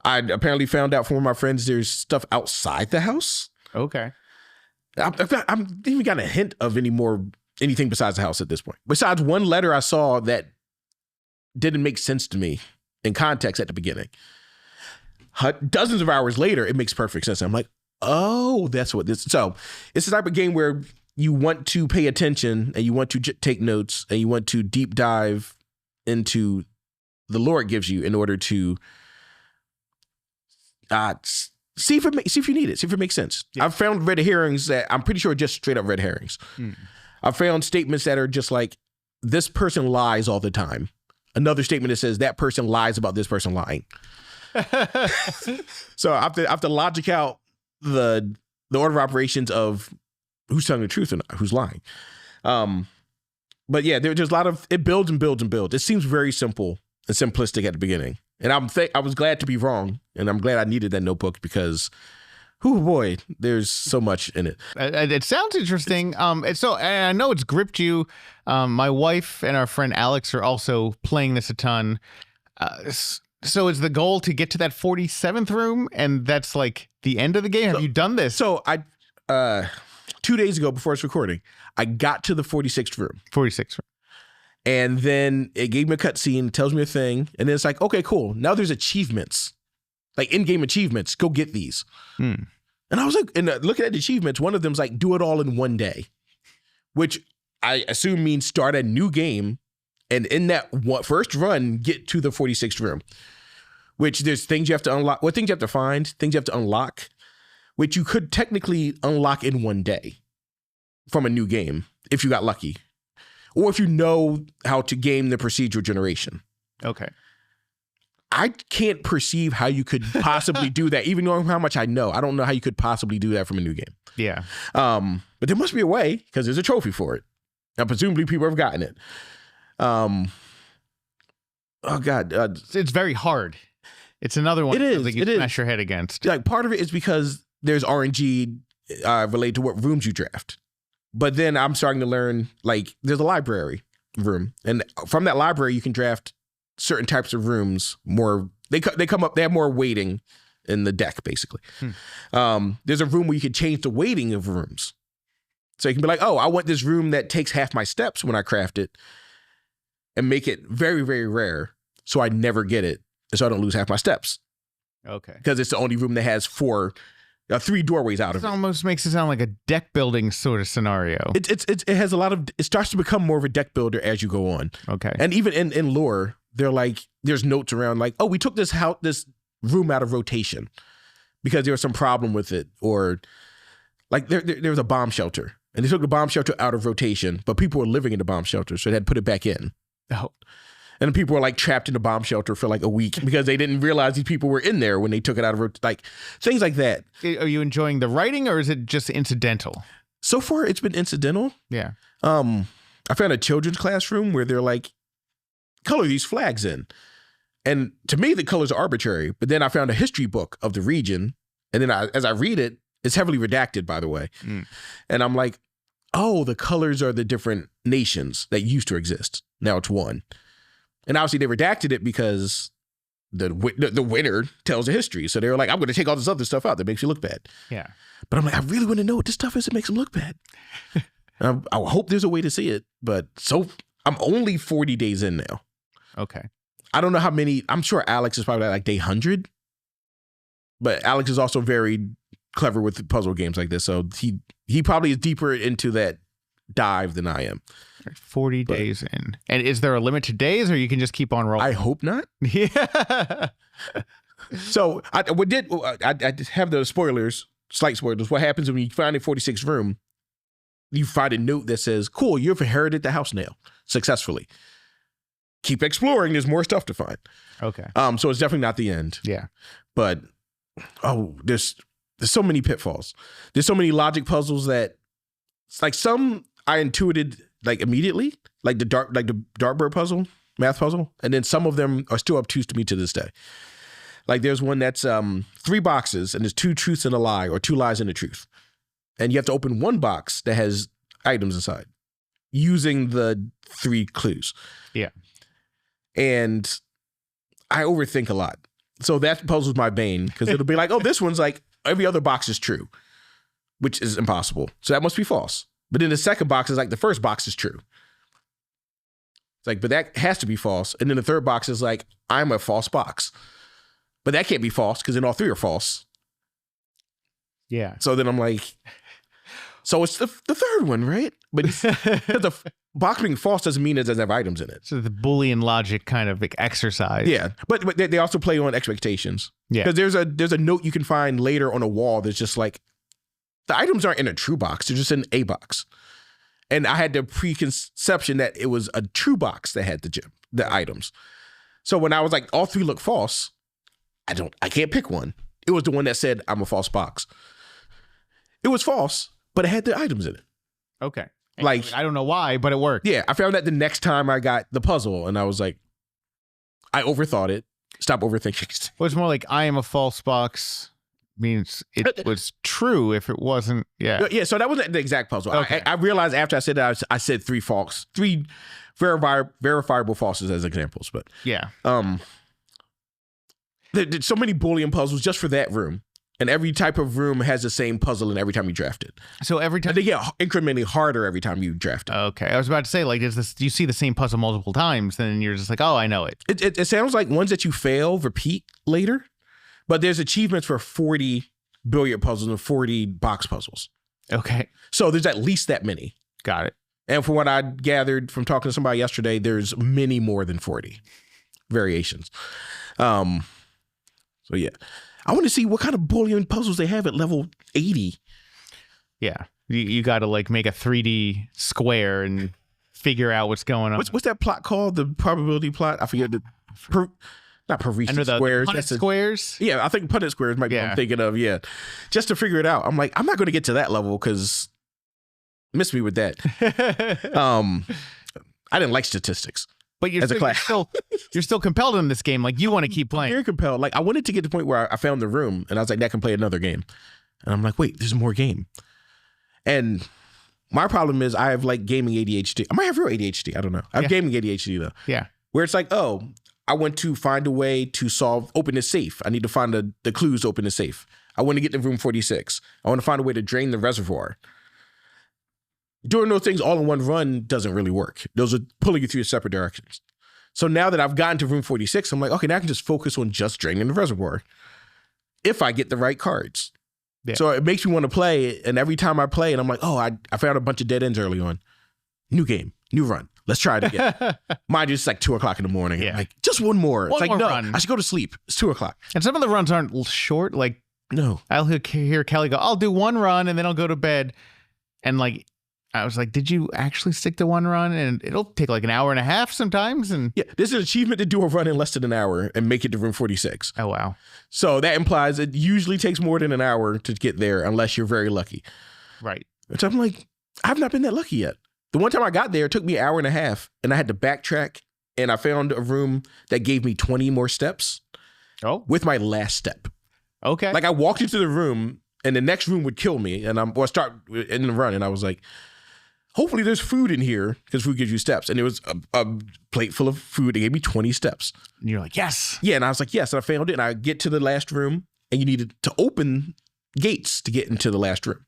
I apparently found out from one of my friends there's stuff outside the house. Okay. I've even got a hint of anything besides the house at this point. Besides one letter I saw that didn't make sense to me in context at the beginning. Dozens of hours later, it makes perfect sense. I'm like, oh, that's what this. So it's the type of game where you want to pay attention and you want to take notes and you want to deep dive into the lore it gives you in order to see if you need it, see if it makes sense. Yeah. I've found red herrings that I'm pretty sure are just straight up red herrings. I've found statements that are just like, this person lies all the time. Another statement that says that person lies about this person lying. So I have to logic out the order of operations of who's telling the truth and who's lying. But yeah, there's a lot of, it builds and builds and builds. It seems very simple and simplistic at the beginning. And I was glad to be wrong. And I'm glad I needed that notebook because, oh boy, there's so much in it. It sounds interesting. And I know it's gripped you. My wife and our friend Alex are also playing this a ton. So is the goal to get to that 47th room, and that's like the end of the game? Have you done this? So I 2 days ago before it's recording, I got to the 46th room. 46th room. And then it gave me a cutscene, tells me a thing, and then it's like, okay, cool. Now there's achievements, like in-game achievements. Go get these. And I was like, and looking at the achievements, one of them's like, do it all in one day, which I assume means start a new game. And in that first run, get to the 46th room, which there's things you have to unlock, things you have to find, things you have to unlock, which you could technically unlock in one day from a new game if you got lucky. or if you know how to game the procedural generation. Okay. I can't perceive how you could possibly do that, even knowing how much I know. I don't know how you could possibly do that from a new game. Yeah. But there must be a way, because there's a trophy for it. Now, presumably people have gotten it. Oh God. It's very hard. It's another one It is. that you smash your head against. Like, part of it is because there's RNG related to what rooms you draft. But then I'm starting to learn, like, there's a library room. And from that library, you can draft certain types of rooms more. They come up, they have more weighting in the deck, basically. There's a room where you can change the weighting of rooms. So you can be like, oh, I want this room that takes half my steps when I craft it and make it very, very rare so I never get it and so I don't lose half my steps. Okay. Because it's the only room that has 3 doorways out of it. It almost makes it sound like a deck building sort of scenario. It has a lot of, it starts to become more of a deck builder as you go on. Okay. And even in lore, they're like, there's notes around like, oh, we took this room out of rotation because there was some problem with it, or like there was a bomb shelter and they took the bomb shelter out of rotation, but people were living in the bomb shelter, so they had to put it back in. Oh. And people were like trapped in the bomb shelter for like a week because they didn't realize these people were in there when they took it out of like things like that. Are you enjoying the writing, or is it just incidental? So far, it's been incidental. Yeah. I found a children's classroom where they're like, color these flags in. And to me, the colors are arbitrary. But then I found a history book of the region. And then as I read it, it's heavily redacted, by the way. And I'm like, oh, the colors are the different nations that used to exist. Now it's one. And obviously they redacted it because the winner tells the history. So they were like, I'm going to take all this other stuff out that makes you look bad. Yeah. But I'm like, I really want to know what this stuff is that makes them look bad. I hope there's a way to see it. But I'm only 40 days in now. Okay. I don't know how many. I'm sure Alex is probably like day 100. But Alex is also very clever with puzzle games like this. So he probably is deeper into that dive than I am. 40 days in. And is there a limit to days, or you can just keep on rolling? I hope not. Yeah. So I have the spoilers, slight spoilers. What happens when you find a 46 room? You find a note that says, cool, you've inherited the house now successfully. Keep exploring. There's more stuff to find. Okay. So it's definitely not the end. Yeah. But there's so many pitfalls. There's so many logic puzzles that it's like some I intuited like immediately, like the Dartbird puzzle, math puzzle, and then some of them are still obtuse to me to this day. Like there's one that's 3 boxes and there's 2 truths and a lie, or 2 lies and a truth. And you have to open one box that has items inside using the 3 clues. Yeah. And I overthink a lot. So that puzzle's my bane, because it'll be like, oh, this one's like every other box is true, which is impossible. So that must be false. But then the second box is like the first box is true. It's like, but that has to be false. And then the third box is like, I'm a false box. But that can't be false because then all 3 are false. Yeah. So then I'm like, so it's the third one, right? But the box being false doesn't mean it doesn't have items in it. So the Boolean logic kind of exercise. Yeah. But they also play on expectations. Yeah. Because there's a note you can find later on a wall that's just like, the items aren't in a true box. They're just in a box. And I had the preconception that it was a true box that had the items. So when I was like, all 3 look false, I can't pick one. It was the one that said, I'm a false box. It was false, but it had the items in it. Okay. Like, I don't know why, but it worked. Yeah. I found that the next time I got the puzzle, and I was like, I overthought it. Stop overthinking. Well, it's more like I am a false box means it was true if it wasn't. Yeah. Yeah. So that wasn't the exact puzzle. Okay. I realized after I said that, I said 3 verifiable falses as examples, but yeah. There's so many Boolean puzzles just for that room. And every type of room has the same puzzle, and every time you draft it. So every time they get incrementally harder every time you draft it. Okay. I was about to say, like, you see the same puzzle multiple times, then you're just like, oh, I know it. It sounds like ones that you fail repeat later, but there's achievements for 40 billiard puzzles and 40 box puzzles. Okay. So there's at least that many. Got it. And from what I gathered from talking to somebody yesterday, there's many more than 40 variations. So yeah. I want to see what kind of Boolean puzzles they have at level 80. Yeah. You got to like make a 3D square and figure out what's going on. What's that plot called? The probability plot? I forget the not Parisian squares. That's squares. Yeah, I think Punnett squares might be what I'm thinking of. Yeah, just to figure it out. I'm like, I'm not going to get to that level because miss me with that. I didn't like statistics. But you're still compelled in this game. Like, you want to keep playing. You're compelled. Like, I wanted to get to the point where I found the room and I was like, I can play another game. And I'm like, wait, there's more game. And my problem is I have like gaming ADHD. I might have real ADHD. I don't know. I have gaming ADHD though. Yeah. Where it's like, oh, I want to find a way to open this safe. I need to find the clues to open the safe. I want to get to room 46. I want to find a way to drain the reservoir. Doing those things all in one run doesn't really work. Those are pulling you through separate directions. So now that I've gotten to room 46, I'm like, okay, now I can just focus on just draining the reservoir if I get the right cards. Yeah. So it makes me want to play. And every time I play, and I'm like, oh, I found a bunch of dead ends early on. New game, new run. Let's try it again. Mind you, it's like 2 o'clock in the morning. Yeah. I'm like, just one more. It's like, no, run. I should go to sleep. It's 2 o'clock. And some of the runs aren't short. Like, no. I'll hear Kelly go, I'll do one run and then I'll go to bed. And like, I was like, did you actually stick to one run? And it'll take like an hour and a half sometimes. And yeah, this is an achievement to do a run in less than an hour and make it to room 46. Oh, wow. So that implies it usually takes more than an hour to get there unless you're very lucky. Right. Which I'm like, I've not been that lucky yet. The one time I got there, it took me an hour and a half and I had to backtrack and I found a room that gave me 20 more steps. Oh. With my last step. Okay. Like I walked into the room and the next room would kill me and I start in the run and I was like, hopefully there's food in here because food gives you steps. And it was a plate full of food. It gave me 20 steps. And you're like, yes. Yeah. And I was like, yes. And I found it. And I get to the last room and you needed to open gates to get into the last room.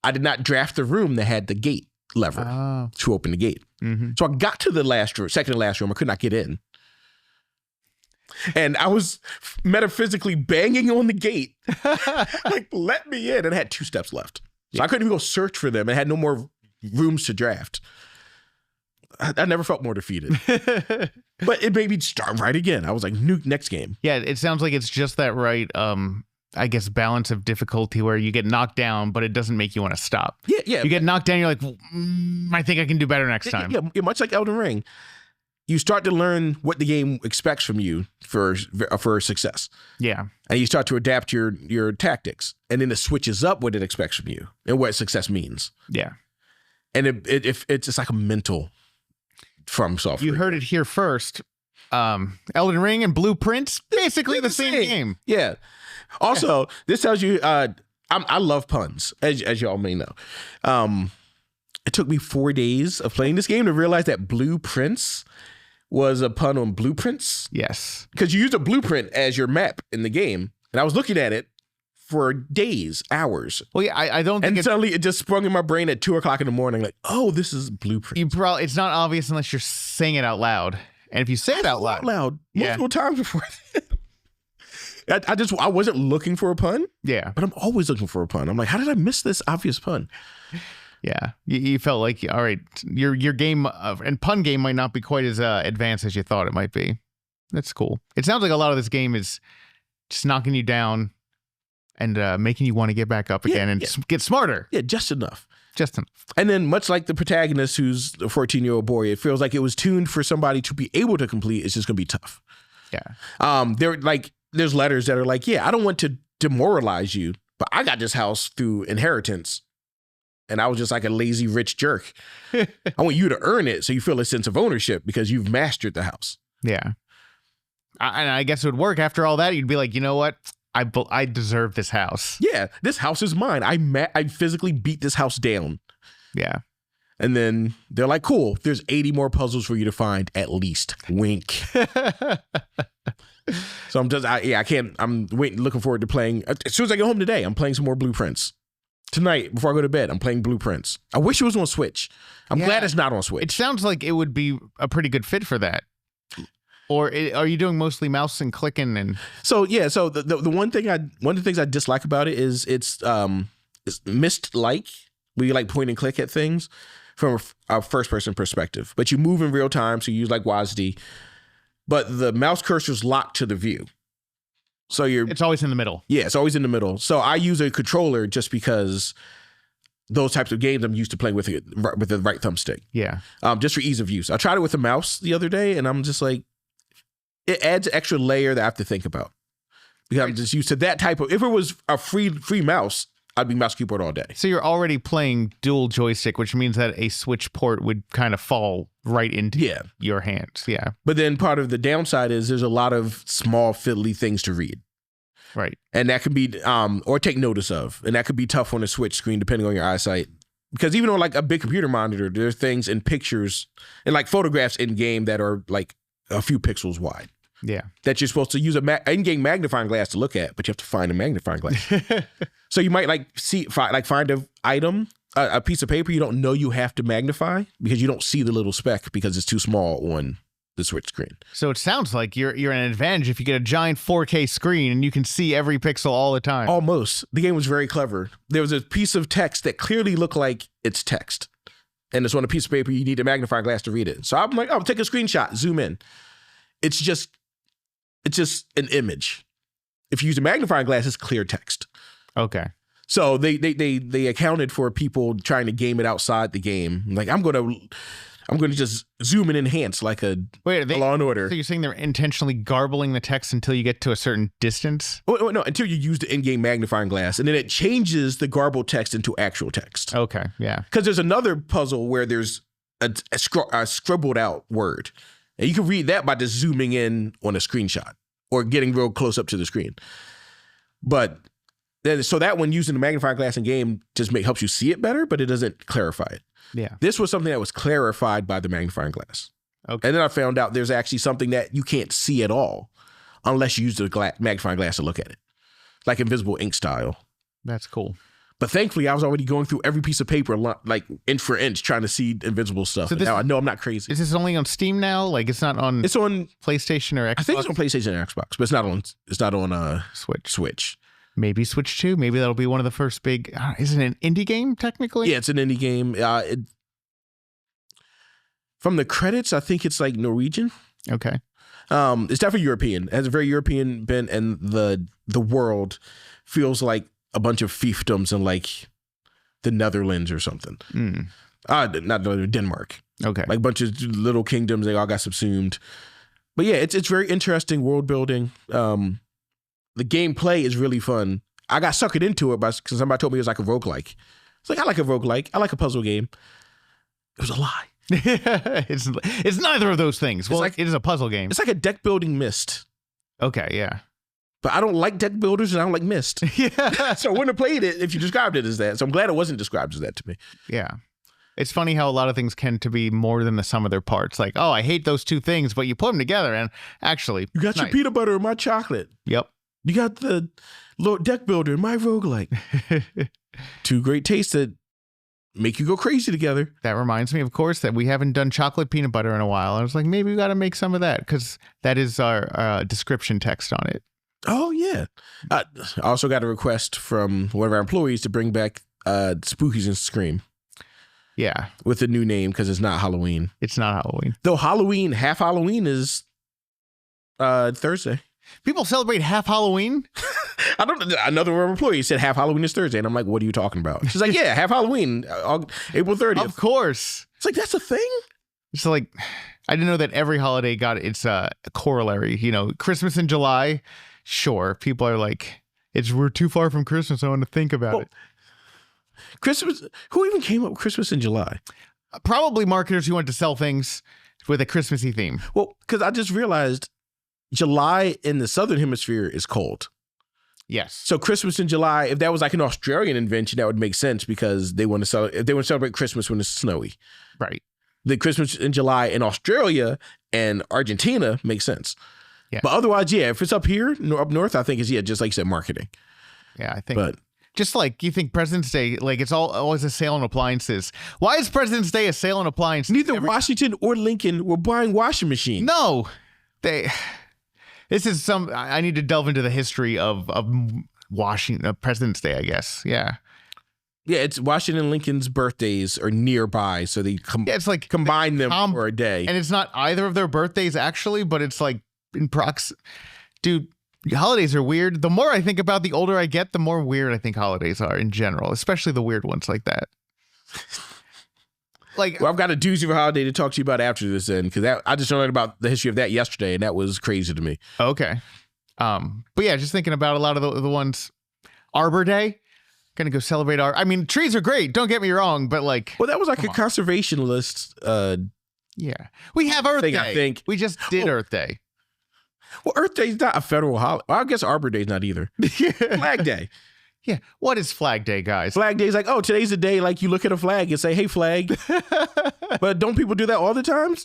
I did not draft the room that had the gate lever to open the gate. Mm-hmm. So I got to the last room, second to last room. I could not get in. And I was metaphysically banging on the gate. Like, let me in. And I had 2 steps left. So I couldn't even go search for them. I had no more rooms to draft. I never felt more defeated. But it made me start right again. I was like, next game. Yeah, it sounds like it's just that right, I guess, balance of difficulty where you get knocked down, but it doesn't make you want to stop. Yeah. You get knocked down, you're like, I think I can do better next time. Yeah, much like Elden Ring. You start to learn what the game expects from you for success. Yeah. And you start to adapt your tactics. And then it switches up what it expects from you and what success means. Yeah. And it's just like a mental from software. You heard it here first. Elden Ring and Blueprints, basically the same game. Yeah. Also, this tells you I love puns, as y'all may know. It took me 4 days of playing this game to realize that Blueprints was a pun on blueprints. Yes. Because you used a blueprint as your map in the game. And I was looking at it for days, hours. Well, yeah, I don't think and suddenly it just sprung in my brain at 2 o'clock in the morning. Like, oh, this is blueprint. It's not obvious unless you're saying it out loud. And if you say it out loud multiple times before that. I wasn't looking for a pun. Yeah. But I'm always looking for a pun. I'm like, how did I miss this obvious pun? Yeah, you felt like, all right, your game and pun game might not be quite as advanced as you thought it might be. That's cool. It sounds like a lot of this game is just knocking you down and making you want to get back up again and get smarter. Yeah, just enough. Just enough. And then much like the protagonist who's a 14-year-old boy, it feels like it was tuned for somebody to be able to complete. It's just going to be tough. Yeah. There's letters that are like, yeah, I don't want to demoralize you, but I got this house through inheritance. And I was just like a lazy rich jerk. I want you to earn it so you feel a sense of ownership because you've mastered the house. Yeah. And I guess it would work. After all that, you'd be like, you know what? I deserve this house. Yeah, this house is mine. I physically beat this house down. Yeah. And then they're like, cool, there's 80 more puzzles for you to find at least. Wink. So I'm looking forward to playing. As soon as I get home today, I'm playing some more Blueprints. Tonight, before I go to bed, I'm playing Blueprints. I wish it was on Switch. I'm glad it's not on Switch. It sounds like it would be a pretty good fit for that. Or are you doing mostly mouse and clicking and? So the one of the things I dislike about it is it's Myst-like, where you like point and click at things from a first person perspective, but you move in real time, so you use like WASD, but the mouse cursor's locked to the view. So it's always in the middle. Yeah, it's always in the middle. So I use a controller just because those types of games I'm used to playing with the right thumbstick. Yeah. Just for ease of use. I tried it with a mouse the other day, and I'm just like, it adds an extra layer that I have to think about. Because I'm just used to that type of, if it was a free mouse, I'd be mouse keyboard all day. So you're already playing dual joystick, which means that a Switch port would kind of fall right into your hands. Yeah. But then part of the downside is there's a lot of small fiddly things to read. Right. And that could be, or take notice of. And that could be tough on a Switch screen, depending on your eyesight. Because even on like a big computer monitor, there's things in pictures and like photographs in game that are like a few pixels wide. Yeah. That you're supposed to use an in-game magnifying glass to look at, but you have to find a magnifying glass. So you might like find an item, a piece of paper you don't know you have to magnify because you don't see the little speck because it's too small on the Switch screen. So it sounds like you're an advantage if you get a giant 4K screen and you can see every pixel all the time. Almost. The game was very clever. There was a piece of text that clearly looked like it's text. And it's on a piece of paper, you need a magnifying glass to read it. So I'm like, oh, take a screenshot, zoom in. It's just an image. If you use a magnifying glass, it's clear text. Okay. So they accounted for people trying to game it outside the game. Like, I'm gonna just zoom and enhance like a Law and Order. So you're saying they're intentionally garbling the text until you get to a certain distance? Oh, no, until you use the in-game magnifying glass, and then it changes the garbled text into actual text. Okay, yeah. Because there's another puzzle where there's a scribbled out word, and you can read that by just zooming in on a screenshot or getting real close up to the screen. But then, so that one using the magnifying glass in game just helps you see it better, but it doesn't clarify it. Yeah. This was something that was clarified by the magnifying glass. Okay. And then I found out there's actually something that you can't see at all unless you use the magnifying glass to look at it, like invisible ink style. That's cool. But thankfully, I was already going through every piece of paper, like inch for inch, trying to see invisible stuff. So now I know I'm not crazy. Is this only on Steam now? Like it's not on? It's on PlayStation or Xbox. I think it's on PlayStation and Xbox, but it's not on Switch. Maybe Switch 2. Maybe that'll be one of the first big. Isn't it an indie game technically? Yeah, it's an indie game. From the credits, I think it's like Norwegian. Okay. It's definitely European. It has a very European bent, and the world feels like a bunch of fiefdoms in like the Netherlands or something. Not Denmark. Okay. Like a bunch of little kingdoms. They all got subsumed. But yeah, it's very interesting world building. The gameplay is really fun. I got suckered into it because somebody told me it was like a roguelike. It's like, I like a roguelike. I like a puzzle game. It was a lie. It's neither of those things. Well, it is a puzzle game. It's like a deck building Myst. Okay, yeah. But I don't like deck builders and I don't like Myst. Yeah. So I wouldn't have played it if you described it as that. So I'm glad it wasn't described as that to me. Yeah. It's funny how a lot of things tend to be more than the sum of their parts. Like, oh, I hate those two things, but you put them together and actually... You got your peanut butter and my chocolate. Yep. You got the deck builder and my roguelike. Two great tastes that make you go crazy together. That reminds me, of course, that we haven't done chocolate peanut butter in a while. I was like, maybe we got to make some of that because that is our description text on it. Oh, yeah. I also got a request from one of our employees to bring back Spookies and Scream. Yeah. With a new name because it's not Halloween. It's not Halloween. Though half Halloween is Thursday. People celebrate half Halloween? Another one of our employees said half Halloween is Thursday. And I'm like, what are you talking about? She's like, yeah, half Halloween, April 30th. Of course. It's like, that's a thing? It's like, I didn't know that every holiday got its corollary. You know, Christmas in July, sure. People are like, we're too far from Christmas. I want to think about it. Christmas, who even came up with Christmas in July? Probably marketers who want to sell things with a Christmassy theme. Well, because I just realized July in the Southern Hemisphere is cold. Yes. So Christmas in July, if that was like an Australian invention, that would make sense because they want to celebrate Christmas when it's snowy. Right. The Christmas in July in Australia and Argentina makes sense. Yeah. But otherwise, yeah, if it's up here, up north, I think it's, just like you said, marketing. Yeah, I think. But just like you think President's Day, like it's always a sale on appliances. Why is President's Day a sale on appliances? Neither Washington or Lincoln were buying washing machines. No, This is I need to delve into the history of Washington President's Day, I guess. Yeah. Yeah, it's Washington and Lincoln's birthdays are nearby, so they it's like combine them for a day. And it's not either of their birthdays actually, but it's like in dude, holidays are weird. The more I think about, the older I get, the more weird I think holidays are in general, especially the weird ones like that. Like, Well, I've got a doozy of a holiday to talk to you about after this, then, because I just learned about the history of that yesterday, and that was crazy to me. okay. But yeah, just thinking about a lot of the ones. Arbor Day, gonna go celebrate I mean, trees are great. Don't get me wrong, but like, Well, that was like a conservationist. yeah, we have Earth thing, Day. I think. We just did Earth Day. Well, Earth Day is not a federal holiday. Well, I guess Arbor Day is not either. Flag Day. Yeah. What is Flag Day, guys? Flag Day is like, oh, today's the day. Like, you look at a flag and say, "Hey, flag." But don't people do that all the times?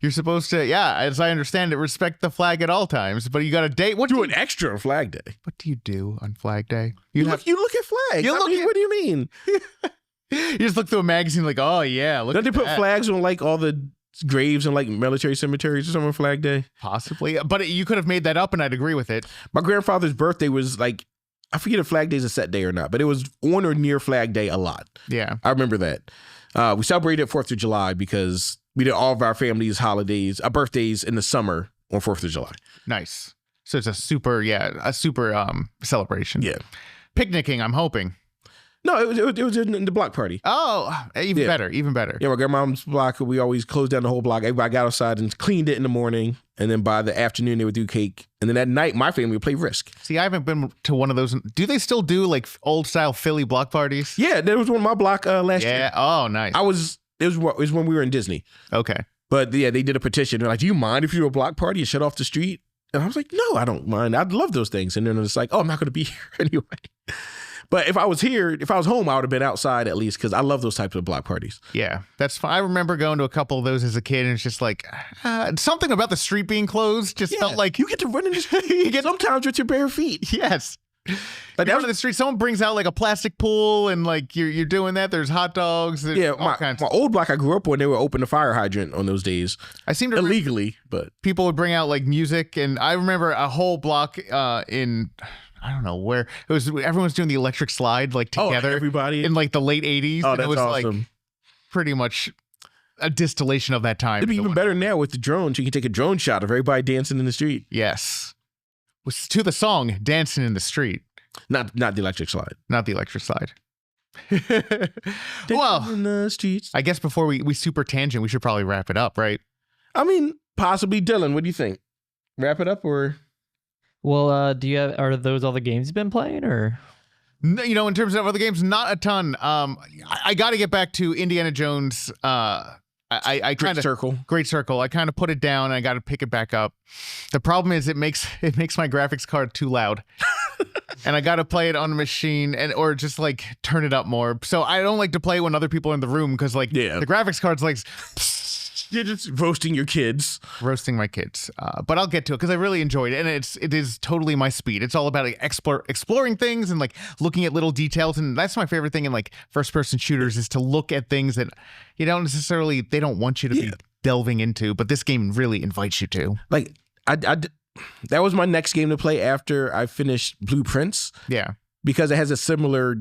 You're supposed to, yeah, as I understand it, respect the flag at all times. But you got a date. What Do an extra on Flag Day. What do you do on Flag Day? You look at flags. You look at- What do you mean? You just look through a magazine like, oh yeah, look. Don't they at put that. flags on like all the graves and like military cemeteries or something on Flag Day? Possibly, but you could have made that up, and I'd agree with it. My grandfather's birthday was like, I forget if Flag Day is a set day or not, but it was on or near Flag Day a lot. Yeah. I remember that. We celebrated 4th of July because we did all of our family's holidays, our birthdays in the summer on 4th of July. Nice. So it's a super celebration. Yeah. Picnicking, I'm hoping. No, it was in the block party. Oh, even better, even better. Yeah, my grandmom's block, we always closed down the whole block. Everybody got outside and cleaned it in the morning. And then by the afternoon, they would do cake. And then at night, my family would play Risk. See, I haven't been to one of those. Do they still do like old style Philly block parties? Yeah, there was one on my block last year. Yeah. Oh, nice. It was when we were in Disney. Okay. But yeah, they did a petition. They're like, do you mind if you do a block party and shut off the street? And I was like, no, I don't mind. I'd love those things. And then it's like, oh, I'm not going to be here anyway. But if I was home, I would have been outside at least because I love those types of block parties. Yeah, that's fine. I remember going to a couple of those as a kid, and it's just like something about the street being closed just felt like You get to run in the street sometimes with your bare feet. yes. Like Down to the street, someone brings out like a plastic pool, and like you're doing that. There's hot dogs. There's Yeah, all kinds. my old block I grew up on, they would open the fire hydrant on those days. I seem to remember Illegally, but people would bring out like music, and I remember a whole block in. I don't know where it was. Everyone's doing the electric slide like together. Everybody in like the late 80s. Oh, and that's it was awesome. like pretty much a distillation of that time. It'd be even better now with the drones. You can take a drone shot of everybody dancing in the street. Yes. Was to the song "Dancing in the Street." Not the electric slide. Not the electric slide. Dancing Well, in the streets. I guess before we super tangent, we should probably wrap it up, right? I mean, possibly. Dylan, what do you think? Wrap it up or? Well, are those all the games you've been playing, or? You know, in terms of other games, not a ton. I got to get back to Indiana Jones. I kind of Great Circle. I kind of put it down, and I got to pick it back up. The problem is it makes my graphics card too loud, and I got to play it on a machine or just like turn it up more. So I don't like to play when other people are in the room because the graphics card's like. You're just roasting your kids. Roasting my kids. But I'll get to it because I really enjoyed it. And it is totally my speed. It's all about like, exploring things and like looking at little details. And that's my favorite thing in like first person shooters is to look at things that you don't necessarily, they don't want you to be delving into. But this game really invites you to. Like, that was my next game to play after I finished Blueprints. Yeah. Because it has a similar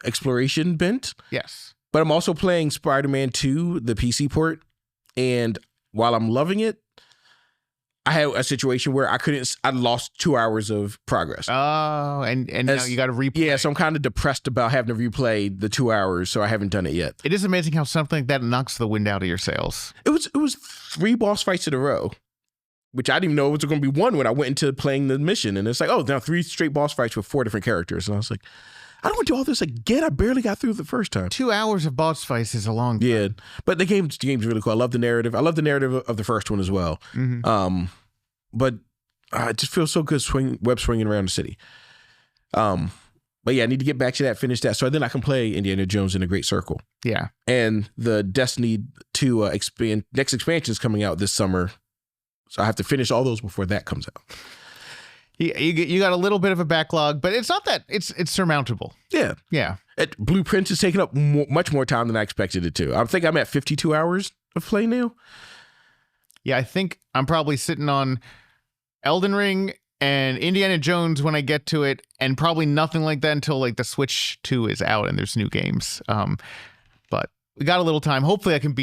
exploration bent. Yes. But I'm also playing Spider-Man 2, the PC port. And while I'm loving it, I had a situation where I lost 2 hours of progress. Oh, and now you got to replay. Yeah, so I'm kind of depressed about having to replay the 2 hours, so I haven't done it yet. It is amazing how something like that knocks the wind out of your sails. It was 3 boss fights in a row, which I didn't even know it was going to be one when I went into playing the mission. And it's like, oh, now 3 straight boss fights with 4 different characters. And I was like, I don't want to do all this again. I barely got through the first time. 2 hours of boss fights is a long time. Yeah, but the game's really cool. I love the narrative. I love the narrative of the first one as well. Mm-hmm. But it just feels so good web swinging around the city. But yeah, I need to get back to that, finish that, so then I can play Indiana Jones in a Great Circle. Yeah, and the Destiny 2 next expansion is coming out this summer, so I have to finish all those before that comes out. You got a little bit of a backlog, but it's not that it's surmountable. Yeah. Blueprints is taking up much more time than I expected it to. I think I'm at 52 hours of play now. Yeah, I think I'm probably sitting on Elden Ring and Indiana Jones when I get to it, and probably nothing like that until like the Switch 2 is out and there's new games. But we got a little time. Hopefully I can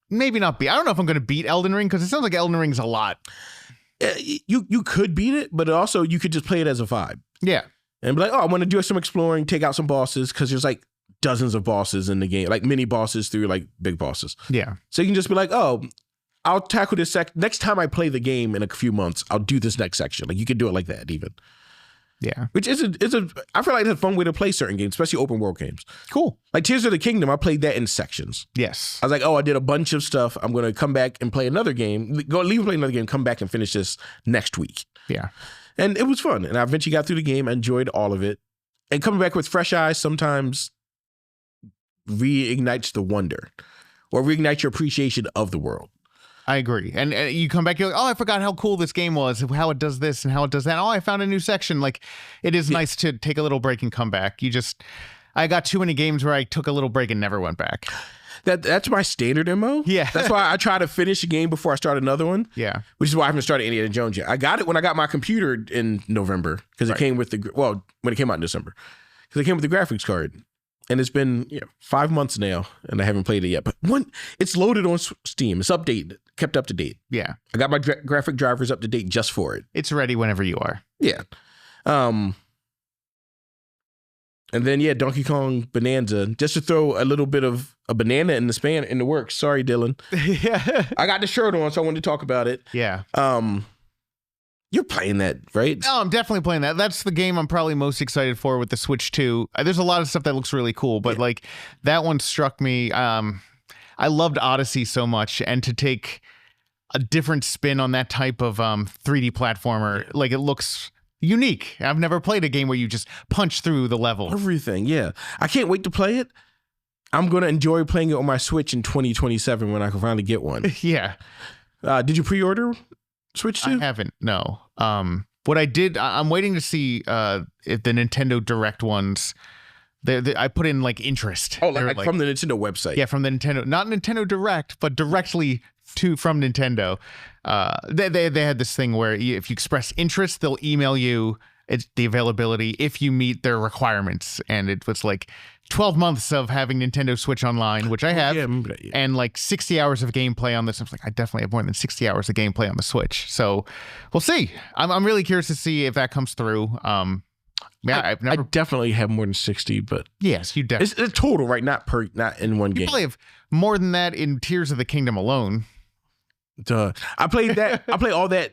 maybe not beat. I don't know if I'm going to beat Elden Ring because it sounds like Elden Ring's a lot. You could beat it, but also you could just play it as a vibe. Yeah. And be like, oh, I want to do some exploring, take out some bosses, because there's like dozens of bosses in the game, like mini bosses through like big bosses. Yeah. So you can just be like, oh, I'll tackle this next time I play the game in a few months, I'll do this next section. Like you can do it like that even. Yeah. Which is I feel like it's a fun way to play certain games, especially open world games. Cool. Like Tears of the Kingdom, I played that in sections. Yes. I was like, oh, I did a bunch of stuff. I'm going to come back and play another game. Leave and play another game, come back and finish this next week. Yeah. And it was fun. And I eventually got through the game. I enjoyed all of it. And coming back with fresh eyes sometimes reignites the wonder or reignites your appreciation of the world. I agree. And you come back, you're like, oh, I forgot how cool this game was, how it does this and how it does that. Oh, I found a new section. Like, it is nice to take a little break and come back. I got too many games where I took a little break and never went back. That's my standard MO. Yeah. That's why I try to finish a game before I start another one. Yeah. Which is why I haven't started Indiana Jones yet. I got it when I got my computer in November because it came with when it came out in December because it came with the graphics card. And it's been 5 months now, and I haven't played it yet. But it's loaded on Steam. It's updated, kept up to date. Yeah. I got my graphic drivers up to date just for it. It's ready whenever you are. Yeah. And then Donkey Kong Bonanza. Just to throw a little bit of a banana in the works. Sorry, Dylan. Yeah. I got the shirt on, so I wanted to talk about it. Yeah. You're playing that, right? Oh, I'm definitely playing that. That's the game I'm probably most excited for with the Switch 2. There's a lot of stuff that looks really cool, but like that one struck me. I loved Odyssey so much, and to take a different spin on that type of 3D platformer, like it looks unique. I've never played a game where you just punch through the level. Everything, yeah. I can't wait to play it. I'm going to enjoy playing it on my Switch in 2027 when I can finally get one. Yeah. Did you pre-order Switch 2? I haven't, no. What I did, I'm waiting to see if the Nintendo Direct ones, I put in like interest. Oh, like from the Nintendo website. Yeah, from the Nintendo, not Nintendo Direct, but directly from Nintendo. They had this thing where if you express interest, they'll email you the availability if you meet their requirements. And it was like 12 months of having Nintendo Switch Online, which I have, and like 60 hours of gameplay on this. I was like, I definitely have more than 60 hours of gameplay on the Switch. So we'll see. I'm really curious to see if that comes through. I definitely have more than 60, but yes, you definitely. It's total, right? Not in one game. You probably have more than that in Tears of the Kingdom alone. Duh. I played that. I played all that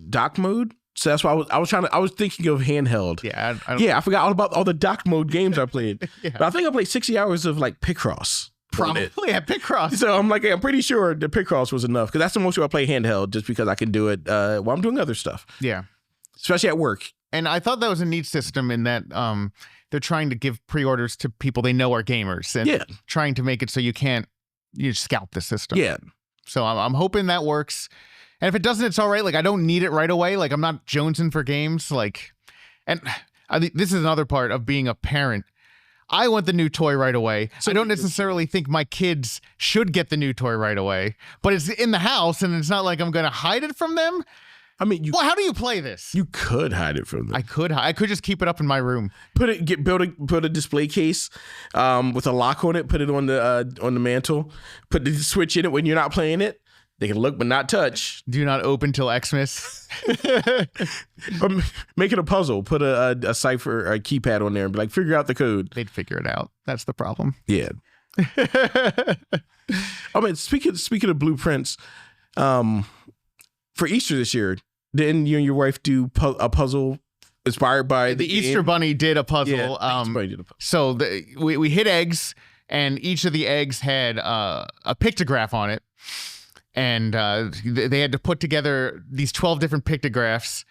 dock mode. So that's why I was thinking of handheld. Yeah. I forgot all about all the dock mode games I played. Yeah. But I think I played 60 hours of like Picross. Probably at Picross. So I'm like, I'm pretty sure the Picross was enough because that's the most I play handheld just because I can do it while I'm doing other stuff. Yeah. Especially at work. And I thought that was a neat system in that they're trying to give pre-orders to people they know are gamers and trying to make it so you scalp the system. Yeah. So I'm hoping that works. And if it doesn't, it's all right. Like, I don't need it right away. Like, I'm not jonesing for games. Like, and I think this is another part of being a parent. I want the new toy right away. So I don't necessarily think my kids should get the new toy right away, but it's in the house and it's not like I'm going to hide it from them. I mean, how do you play this? You could hide it from them. I could just keep it up in my room. Put a display case with a lock on it. Put it on the mantle. Put the Switch in it when you're not playing it. They can look but not touch. Do not open till Xmas. Make it a puzzle. Put a cipher or a keypad on there and be like, figure out the code. They'd figure it out. That's the problem. Yeah. I mean, speaking of blueprints, for Easter this year, didn't you and your wife do a puzzle inspired by the Easter Bunny did a puzzle. Yeah, Easter Bunny did a puzzle. So we hit eggs, and each of the eggs had a pictograph on it. And they had to put together these 12 different pictographs.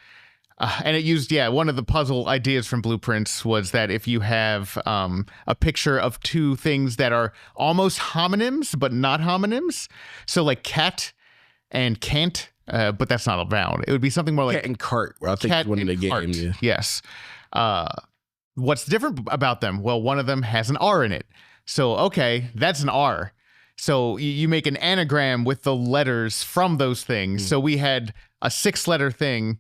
And it used, one of the puzzle ideas from Blueprints was that if you have a picture of two things that are almost homonyms, but not homonyms. So like cat and can't, but that's not a noun. It would be something more like cat and cart. I think cat one in the game. Yeah. Yes. What's different about them? Well, one of them has an R in it. So, okay, that's an R. So you make an anagram with the letters from those things. So we had a 6-letter thing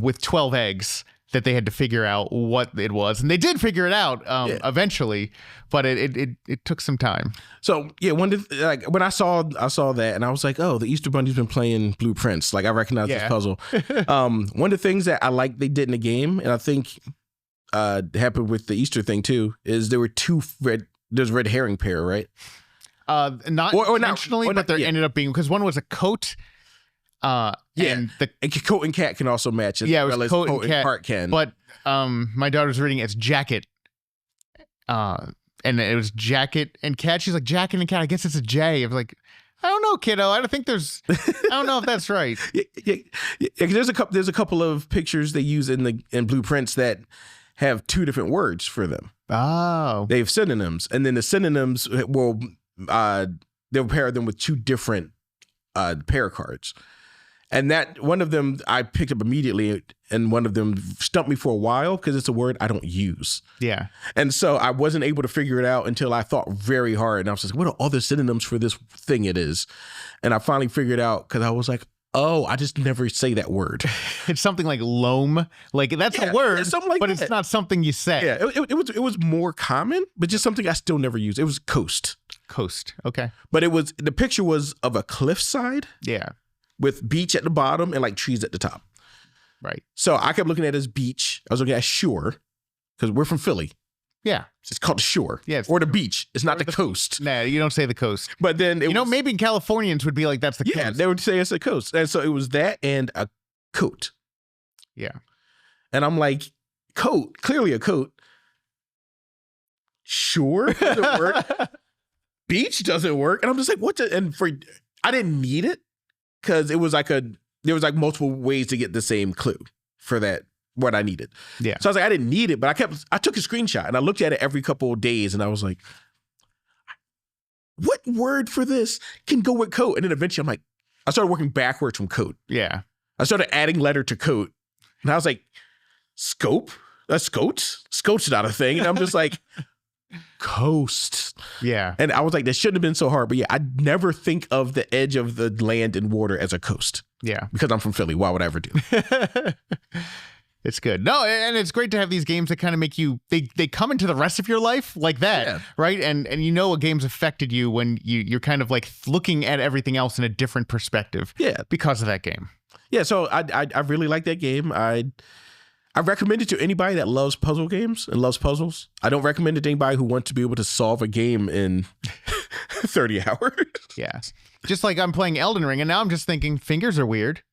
with 12 eggs that they had to figure out what it was. And they did figure it out eventually, but it took some time. So, when I saw that and I was like, oh, the Easter Bunny's been playing Blueprints. Like, I recognize this puzzle. One of the things that I like they did in the game, and I think happened with the Easter thing too. Is there were there's red herring pair, right? Not or intentionally, not, but there ended up being, because one was a coat. And coat and cat can also match it. Yeah, it was coat and cat. Heart can. But my daughter's reading it's jacket. And it was jacket and cat. She's like, jacket and cat. I guess it's a J. I was like, I don't know, kiddo. I don't know if that's right. There's a couple of pictures they use in blueprints that have two different words for them. Oh. They have synonyms, and then the synonyms will they'll pair them with two different pair cards. And that one of them I picked up immediately, and one of them stumped me for a while because it's a word I don't use. Yeah. And so I wasn't able to figure it out until I thought very hard. And I was like, what are all the synonyms for this thing it is? And I finally figured out because I was like, oh, I just never say that word. It's something like loam. Like that's a word, but it's not something you say. Yeah, it was more common, but just something I still never use. It was coast. Coast. Okay. But the picture was of a cliffside. Yeah. With beach at the bottom and like trees at the top. Right. So I kept looking at it as beach. I was looking at shore because we're from Philly. Yeah. It's called the shore. Yeah. Or the beach. It's not the coast. Nah, you don't say the coast. But then maybe Californians would be like, that's the coast. Yeah, they would say it's the coast. And so it was that and a coat. Yeah. And I'm like, coat, clearly a coat. Shore doesn't work. Beach doesn't work. And I'm just like, I didn't need it. Because there was like multiple ways to get the same clue for that, what I needed. Yeah. So I was like, I didn't need it, but I took a screenshot and I looked at it every couple of days and I was like, what word for this can go with coat? And then eventually I'm like, I started working backwards from coat. Yeah. I started adding letter to coat. And I was like, scope? That's scotes? Scote's not a thing. And I'm just like, coast. Yeah. And I was like, that shouldn't have been so hard. But yeah, I never think of the edge of the land and water as a coast. Yeah. Because I'm from Philly. Why would I ever do? It's good. No, and it's great to have these games that kind of make you, they come into the rest of your life like that. Yeah. Right. And you know a game's affected you when you're kind of like looking at everything else in a different perspective. Yeah. Because of that game. Yeah. So I really like that game. I recommend it to anybody that loves puzzle games and loves puzzles. I don't recommend it to anybody who wants to be able to solve a game in 30 hours. Yeah. Just like I'm playing Elden Ring and now I'm just thinking fingers are weird.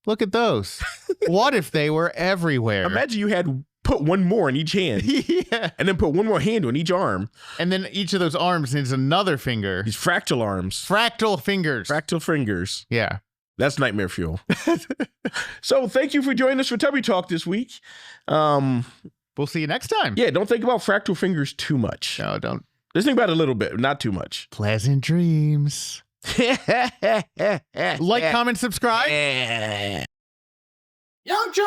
Look at those. What if they were everywhere? Imagine you had put one more in each hand. Yeah. And then put one more hand on each arm. And then each of those arms needs another finger. These fractal arms. Fractal fingers. Fractal fingers. Yeah. That's nightmare fuel. So thank you for joining us for Tubby Talk this week. We'll see you next time. Yeah, don't think about fractal fingers too much. No, don't. Just think about it a little bit, not too much. Pleasant dreams. Like, comment, subscribe. Yo, John!